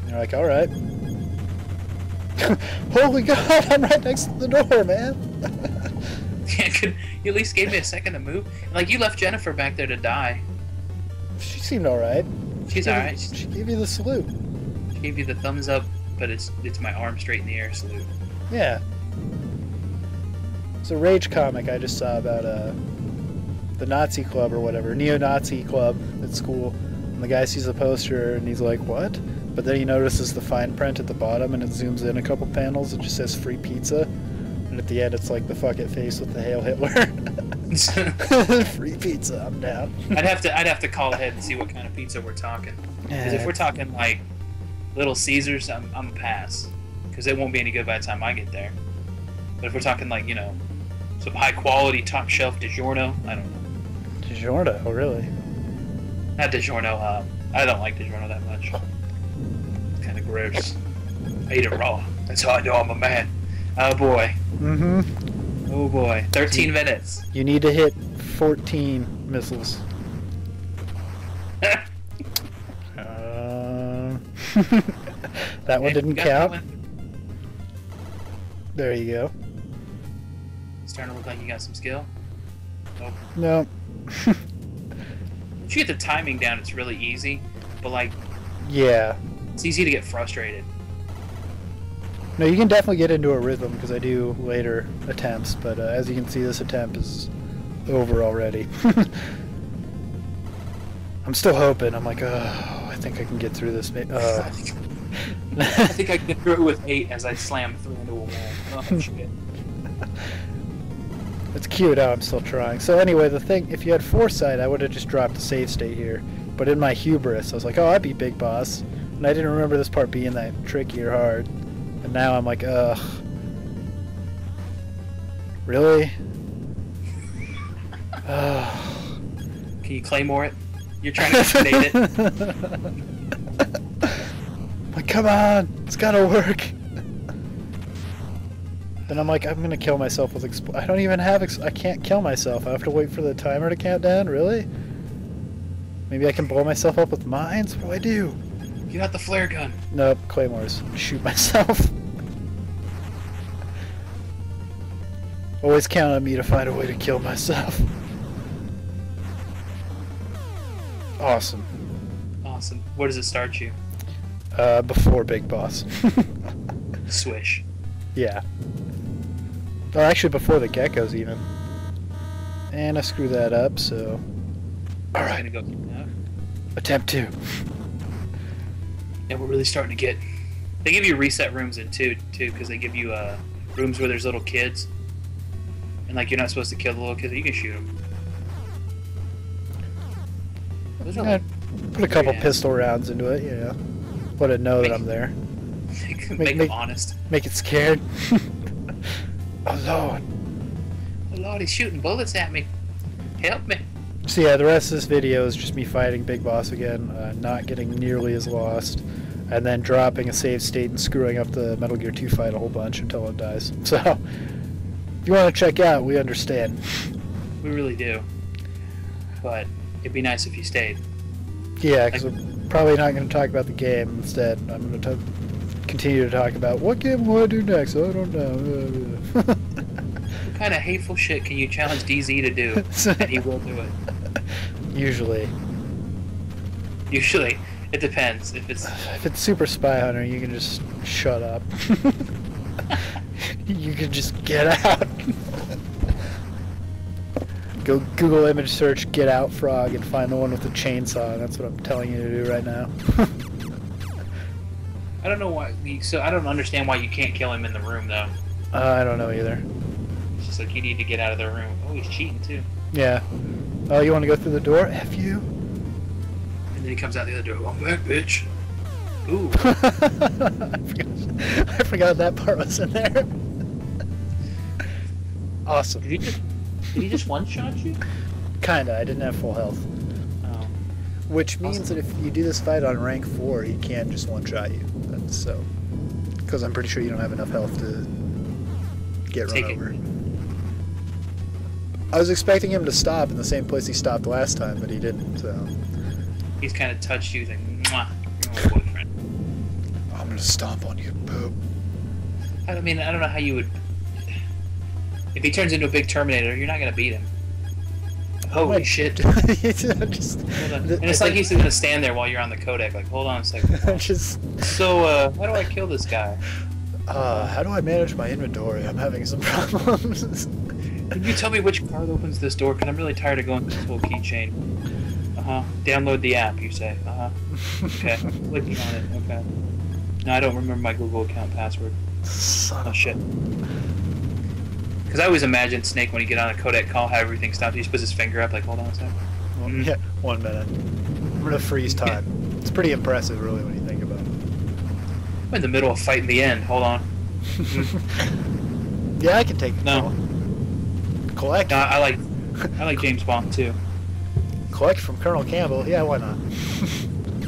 And you're like, alright. Holy God, I'm right next to the door, man. Yeah, you at least gave me a second to move? Like, you left Jennifer back there to die. She seemed alright. She's alright. She gave you the salute. She gave you the thumbs up, but it's my arm straight in the air salute. Yeah. It's a Rage comic I just saw about the Nazi club or whatever, neo-Nazi club at school. And the guy sees the poster and he's like, what? But then he notices the fine print at the bottom and it zooms in a couple panels. It just says free pizza. And at the end it's like the fuck it face with the Hail Hitler. Free pizza, I'm down. I'd have to call ahead and see what kind of pizza we're talking. Because if we're talking like Little Caesars, I'm a pass. Because it won't be any good by the time I get there. But if we're talking like, you know, some high quality, top shelf DiGiorno, I don't know. DiGiorno, oh really? Not DiGiorno, I don't like DiGiorno that much. It's kind of gross. I eat it raw. That's how I know I'm a man. Oh boy. Mm-hmm. Oh boy. 13 minutes. You need to hit 14 missiles. That one didn't count. There you go. It's starting to look like you got some skill. Nope. No. Once you get the timing down, it's really easy. But like, yeah, it's easy to get frustrated. No, you can definitely get into a rhythm because I do later attempts. But as you can see, this attempt is over already. I'm still hoping. I'm like, oh, I think I can get through this. I think I can get through it with 8 as I slam 3 into a wall. Oh, shit. It's cute how I'm still trying. So anyway, the thing, if you had foresight, I would have just dropped a save state here. But in my hubris, I was like, oh, I'd be Big Boss. And I didn't remember this part being that tricky or hard. And now I'm like, ugh. Really? Ugh. Can you claymore it? You're trying to grenade it. Like, come on, it's gotta work. Then I'm like, I'm gonna kill myself with I don't even have I can't kill myself. I have to wait for the timer to count down. Really? Maybe I can blow myself up with mines. What do I do? You got the flare gun. Nope, claymores. Shoot myself. Always count on me to find a way to kill myself. Awesome. Awesome. Where does it start you? Before Big Boss. Swish. Yeah. Oh, actually before the geckos even. And I screw that up, so... Alright. Go Attempt 2. Yeah, we're really starting to get... They give you reset rooms in too, because they give you rooms where there's little kids. And like, you're not supposed to kill the little kids, but you can shoot them. Those are like, put a couple pistol rounds into it, you know. Let it know that I'm there. Make them honest. Make it scared. Oh Lord. Oh Lord, he's shooting bullets at me. Help me. So yeah, the rest of this video is just me fighting Big Boss again, not getting nearly as lost, and then dropping a save state and screwing up the Metal Gear 2 fight a whole bunch until it dies. So, if you want to check out, we understand. We really do. But it'd be nice if you stayed. Yeah, because we're probably not going to talk about the game. Instead, I'm going to continue to talk about what game will I do next? I don't know. What kind of hateful shit can you challenge Deezee to do? And he will do it. Usually. Usually. It depends. If it's Super Spy Hunter, you can just shut up. You can just get out. Go Google image search "get out frog" and find the one with the chainsaw. That's what I'm telling you to do right now. I don't know why. So I don't understand why you can't kill him in the room though. I don't know either. It's just like you need to get out of the room. Oh, he's cheating too. Yeah. Oh, you want to go through the door? F you. And then he comes out the other door. I'm back, bitch. Ooh. I forgot that part was in there. Awesome. Did he just one-shot you? Kinda. I didn't have full health. Oh. Which means that if you do this fight on rank 4, he can just one-shot you. That's so. Because I'm pretty sure you don't have enough health to get run over. I was expecting him to stop in the same place he stopped last time, but he didn't, so... He's kind of touched you, he's like, mwah, you're my boyfriend. I'm gonna stomp on you, poop. I mean, I don't know how you would... If he turns into a big Terminator, you're not gonna beat him. Holy shit. And it's like he's gonna stand there while you're on the codec, like, hold on a second. So, how do I kill this guy? How do I manage my inventory? I'm having some problems. Can you tell me which card opens this door? Because I'm really tired of going through this whole keychain. Download the app, you say. Okay. Clicking on it. Okay. No, I don't remember my Google account password. Son of shit. Because I always imagine Snake, when you get on a codec call, how everything stops. He just puts his finger up, like, hold on a second. Well, yeah, 1 minute. I'm gonna freeze time. It's pretty impressive, really, when you think about it. I'm in the middle of fighting the end. Hold on. Yeah, I can take the No. call. Collect. No, I like James Bond too. Collect from Colonel Campbell. Yeah, why not?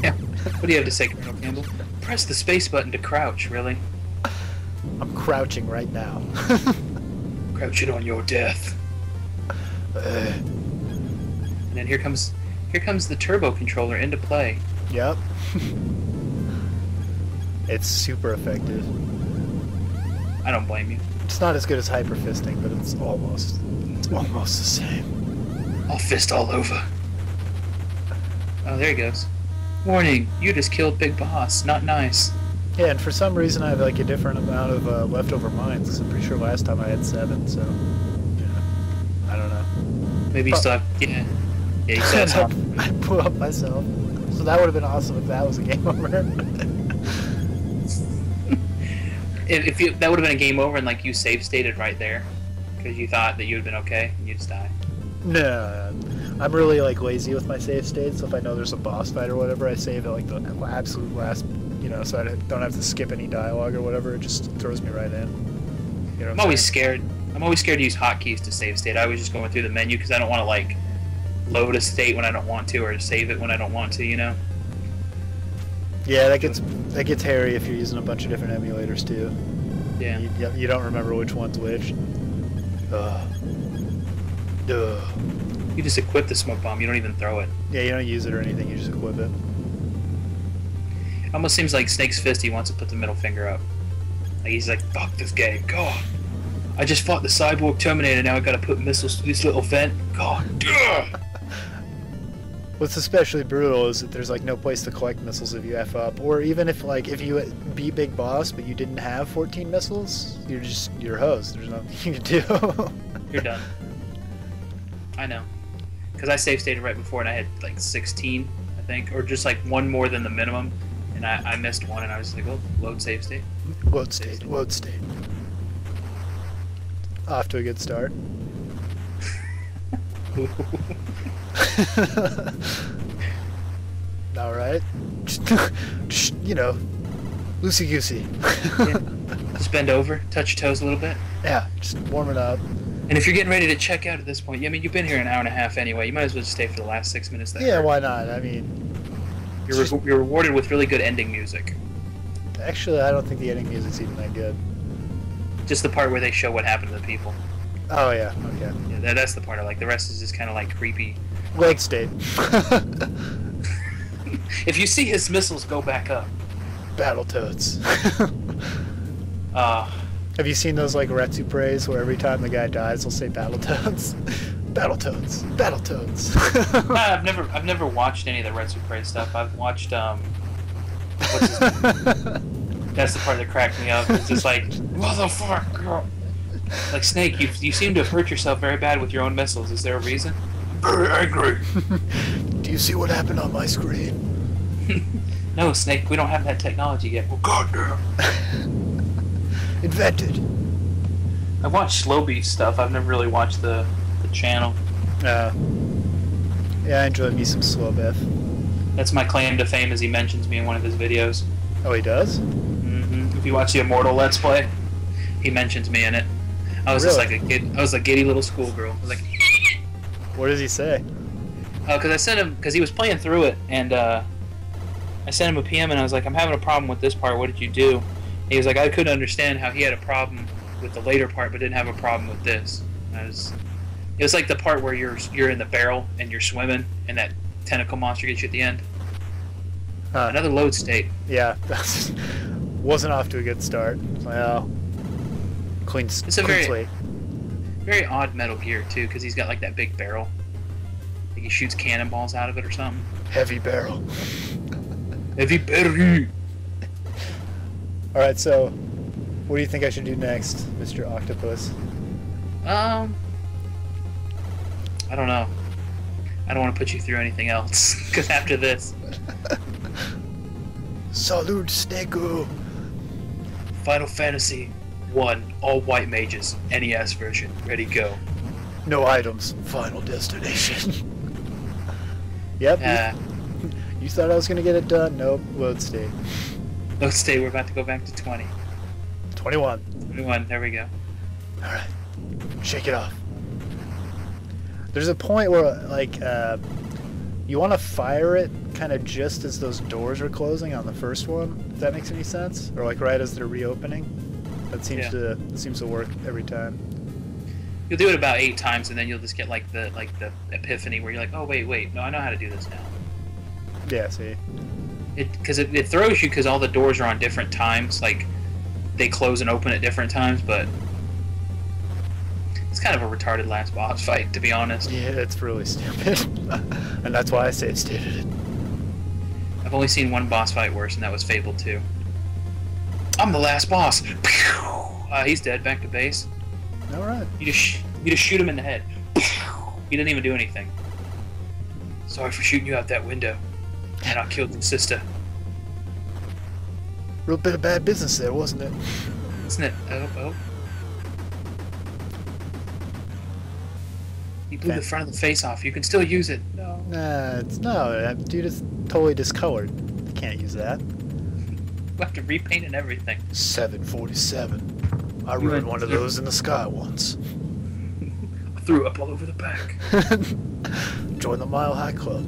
Yeah. What do you have to say, Colonel Campbell? Press the space button to crouch. Really? I'm crouching right now. Crouching on your death. And then here comes the turbo controller into play. Yep. It's super effective. I don't blame you. It's not as good as hyper fisting, but it's almost the same. I'll fist all over. Oh, there he goes. Warning, you just killed Big Boss. Not nice. Yeah, and for some reason I have like a different amount of leftover mines, 'cause I'm pretty sure last time I had 7, so... Yeah. I don't know. Maybe you still have... Yeah. Yeah, you still have some. I blew up myself. So that would have been awesome if that was a game over. That would have been a game over and like you save stated right there. Because you thought that you would have been okay and you just die. No, I'm really like lazy with my save states, so if I know there's a boss fight or whatever, I save it like the absolute last, so I don't have to skip any dialogue or whatever. It just throws me right in. I'm always scared. I'm always scared to use hotkeys to save state. I was just going through the menu because I don't want to like load a state when I don't want to, or save it when I don't want to. Yeah, that gets hairy if you're using a bunch of different emulators too. Yeah. You don't remember which one's which. Duh. You just equip the smoke bomb. You don't even throw it. Yeah, you don't use it or anything. You just equip it. It almost seems like Snake's fist. He wants to put the middle finger up. Like he's like, "Fuck this game, God! I just fought the cyborg Terminator. Now I gotta put missiles through this little vent. God, ugh." What's especially brutal is that there's like no place to collect missiles if you F up, or even if you beat Big Boss but you didn't have 14 missiles, you're hosed. There's nothing you can do. You're done. I know, because I save stated right before and I had like 16, I think, or just like one more than the minimum, and I missed one and I was like, oh, load save state. Load state. Load state. Off to a good start. All right, just loosey goosey. Yeah. Just bend over, touch your toes a little bit. Yeah, just warm it up. And if you're getting ready to check out at this point, I mean, you've been here an hour and a half anyway. You might as well just stay for the last 6 minutes. Yeah, why not? I mean, you're rewarded with really good ending music. Actually, I don't think the ending music's even that good. Just the part where they show what happened to the people. Oh yeah, okay. Yeah, that's the part I like. The rest is just kind of like creepy. Leg state. If you see his missiles go back up. Battletoads. Have you seen those like Retsu praise where every time the guy dies they'll say Battletoads? Battletoads. Battletoads. I've never watched any of the Retsu Praise stuff. I've watched what's his name? That's the part that cracked me up. It's just like, motherfucker. Like, Snake, you seem to have hurt yourself very bad with your own missiles. Is there a reason? Very angry. Do you see what happened on my screen? No, Snake, we don't have that technology yet. Well, goddamn. Invented. I've watched Slow Beast stuff. I've never really watched the channel. Yeah, I enjoy me some Slow Biff. That's my claim to fame, as he mentions me in one of his videos. Oh, he does? Mm-hmm. If you watch the Immortal Let's Play, he mentions me in it. I was just like a kid. I was a giddy little schoolgirl. I was like, what does he say? Because I sent him, because he was playing through it, and I sent him a PM, and I was like, I'm having a problem with this part. What did you do? And he was like, I couldn't understand how he had a problem with the later part, but didn't have a problem with this. And it was like the part where you're in the barrel and you're swimming, and that tentacle monster gets you at the end. Huh. Another load state. Yeah, wasn't off to a good start. Well, clean. It's a very odd Metal Gear too, because he's got like that big barrel. Like he shoots cannonballs out of it or something. Heavy barrel. Heavy barrel. All right, so what do you think I should do next, Mr. Octopus? I don't know. I don't want to put you through anything else, because after this... Salute, Snake-o! Final Fantasy 1, all white mages, NES version, ready, go. No items, final destination. Yep, you thought I was going to get it done? Nope, load state. Load state, we're about to go back to 20. 21. 21, there we go. Alright, shake it off. There's a point where, like, you want to fire it kind of just as those doors are closing on the first one, if that makes any sense? Or, like, right as they're reopening? That seems to work every time. You'll do it about 8 times, and then you'll just get, like the epiphany where you're like, oh, wait, no, I know how to do this now. Yeah, see? Because it throws you because all the doors are on different times, like, they close and open at different times, but... It's kind of a retarded last boss fight, to be honest. Yeah, it's really stupid. And that's why I save stated it. I've only seen one boss fight worse, and that was Fable 2. I'm the last boss! He's dead, back to base. Alright. You just shoot him in the head. He didn't even do anything. Sorry for shooting you out that window. And I killed your sister. Real bit of bad business there, wasn't it? Isn't it? Oh. You blew the front of the face off. You can still use it. No. No, dude, it's totally discolored. You can't use that. We'll have to repaint and everything. 747. I rode one of those in the sky once. I threw up all over the back. Join the Mile High Club.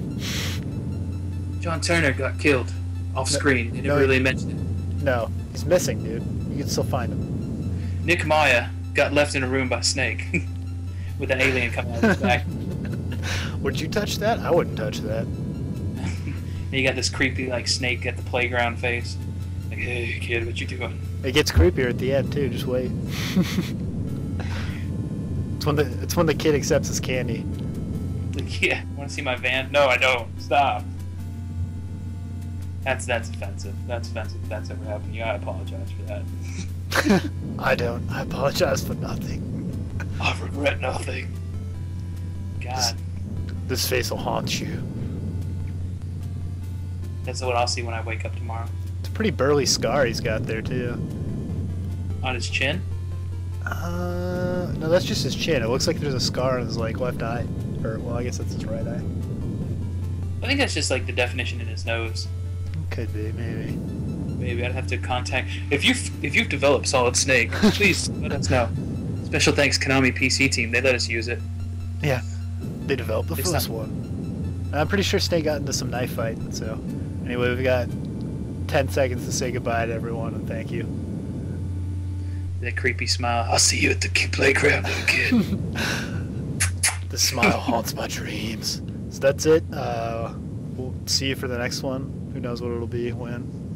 John Turner got killed off screen. They never really mentioned it. No, he's missing, dude. You can still find him. Nick Maya got left in a room by Snake with an alien coming out of his back. Would you touch that? I wouldn't touch that. And you got this creepy like Snake at the playground face. Like, hey kid, what you doing? It gets creepier at the end too. Just wait. It's when the kid accepts his candy. Like, yeah, want to see my van? No, I don't. Stop. That's offensive. That's offensive. If that's ever happened to you, I apologize for that. I don't. I apologize for nothing. I regret nothing. God. This face will haunt you. That's what I'll see when I wake up tomorrow. It's a pretty burly scar he's got there too. On his chin? No, that's just his chin. It looks like there's a scar on his like left eye, or well, I guess that's his right eye. I think that's just like the definition in his nose. Could be, maybe. Maybe I'd have to contact. If you've developed Solid Snake, please let us know. Special thanks, Konami PC team. They let us use it. Yeah, they developed the first one. I'm pretty sure Snake got into some knife fighting. So, anyway, we've got 10 seconds to say goodbye to everyone and thank you. That creepy smile. I'll see you at the playground, little kid. The smile haunts my dreams. So that's it. We'll see you for the next one. Who knows what it'll be, when.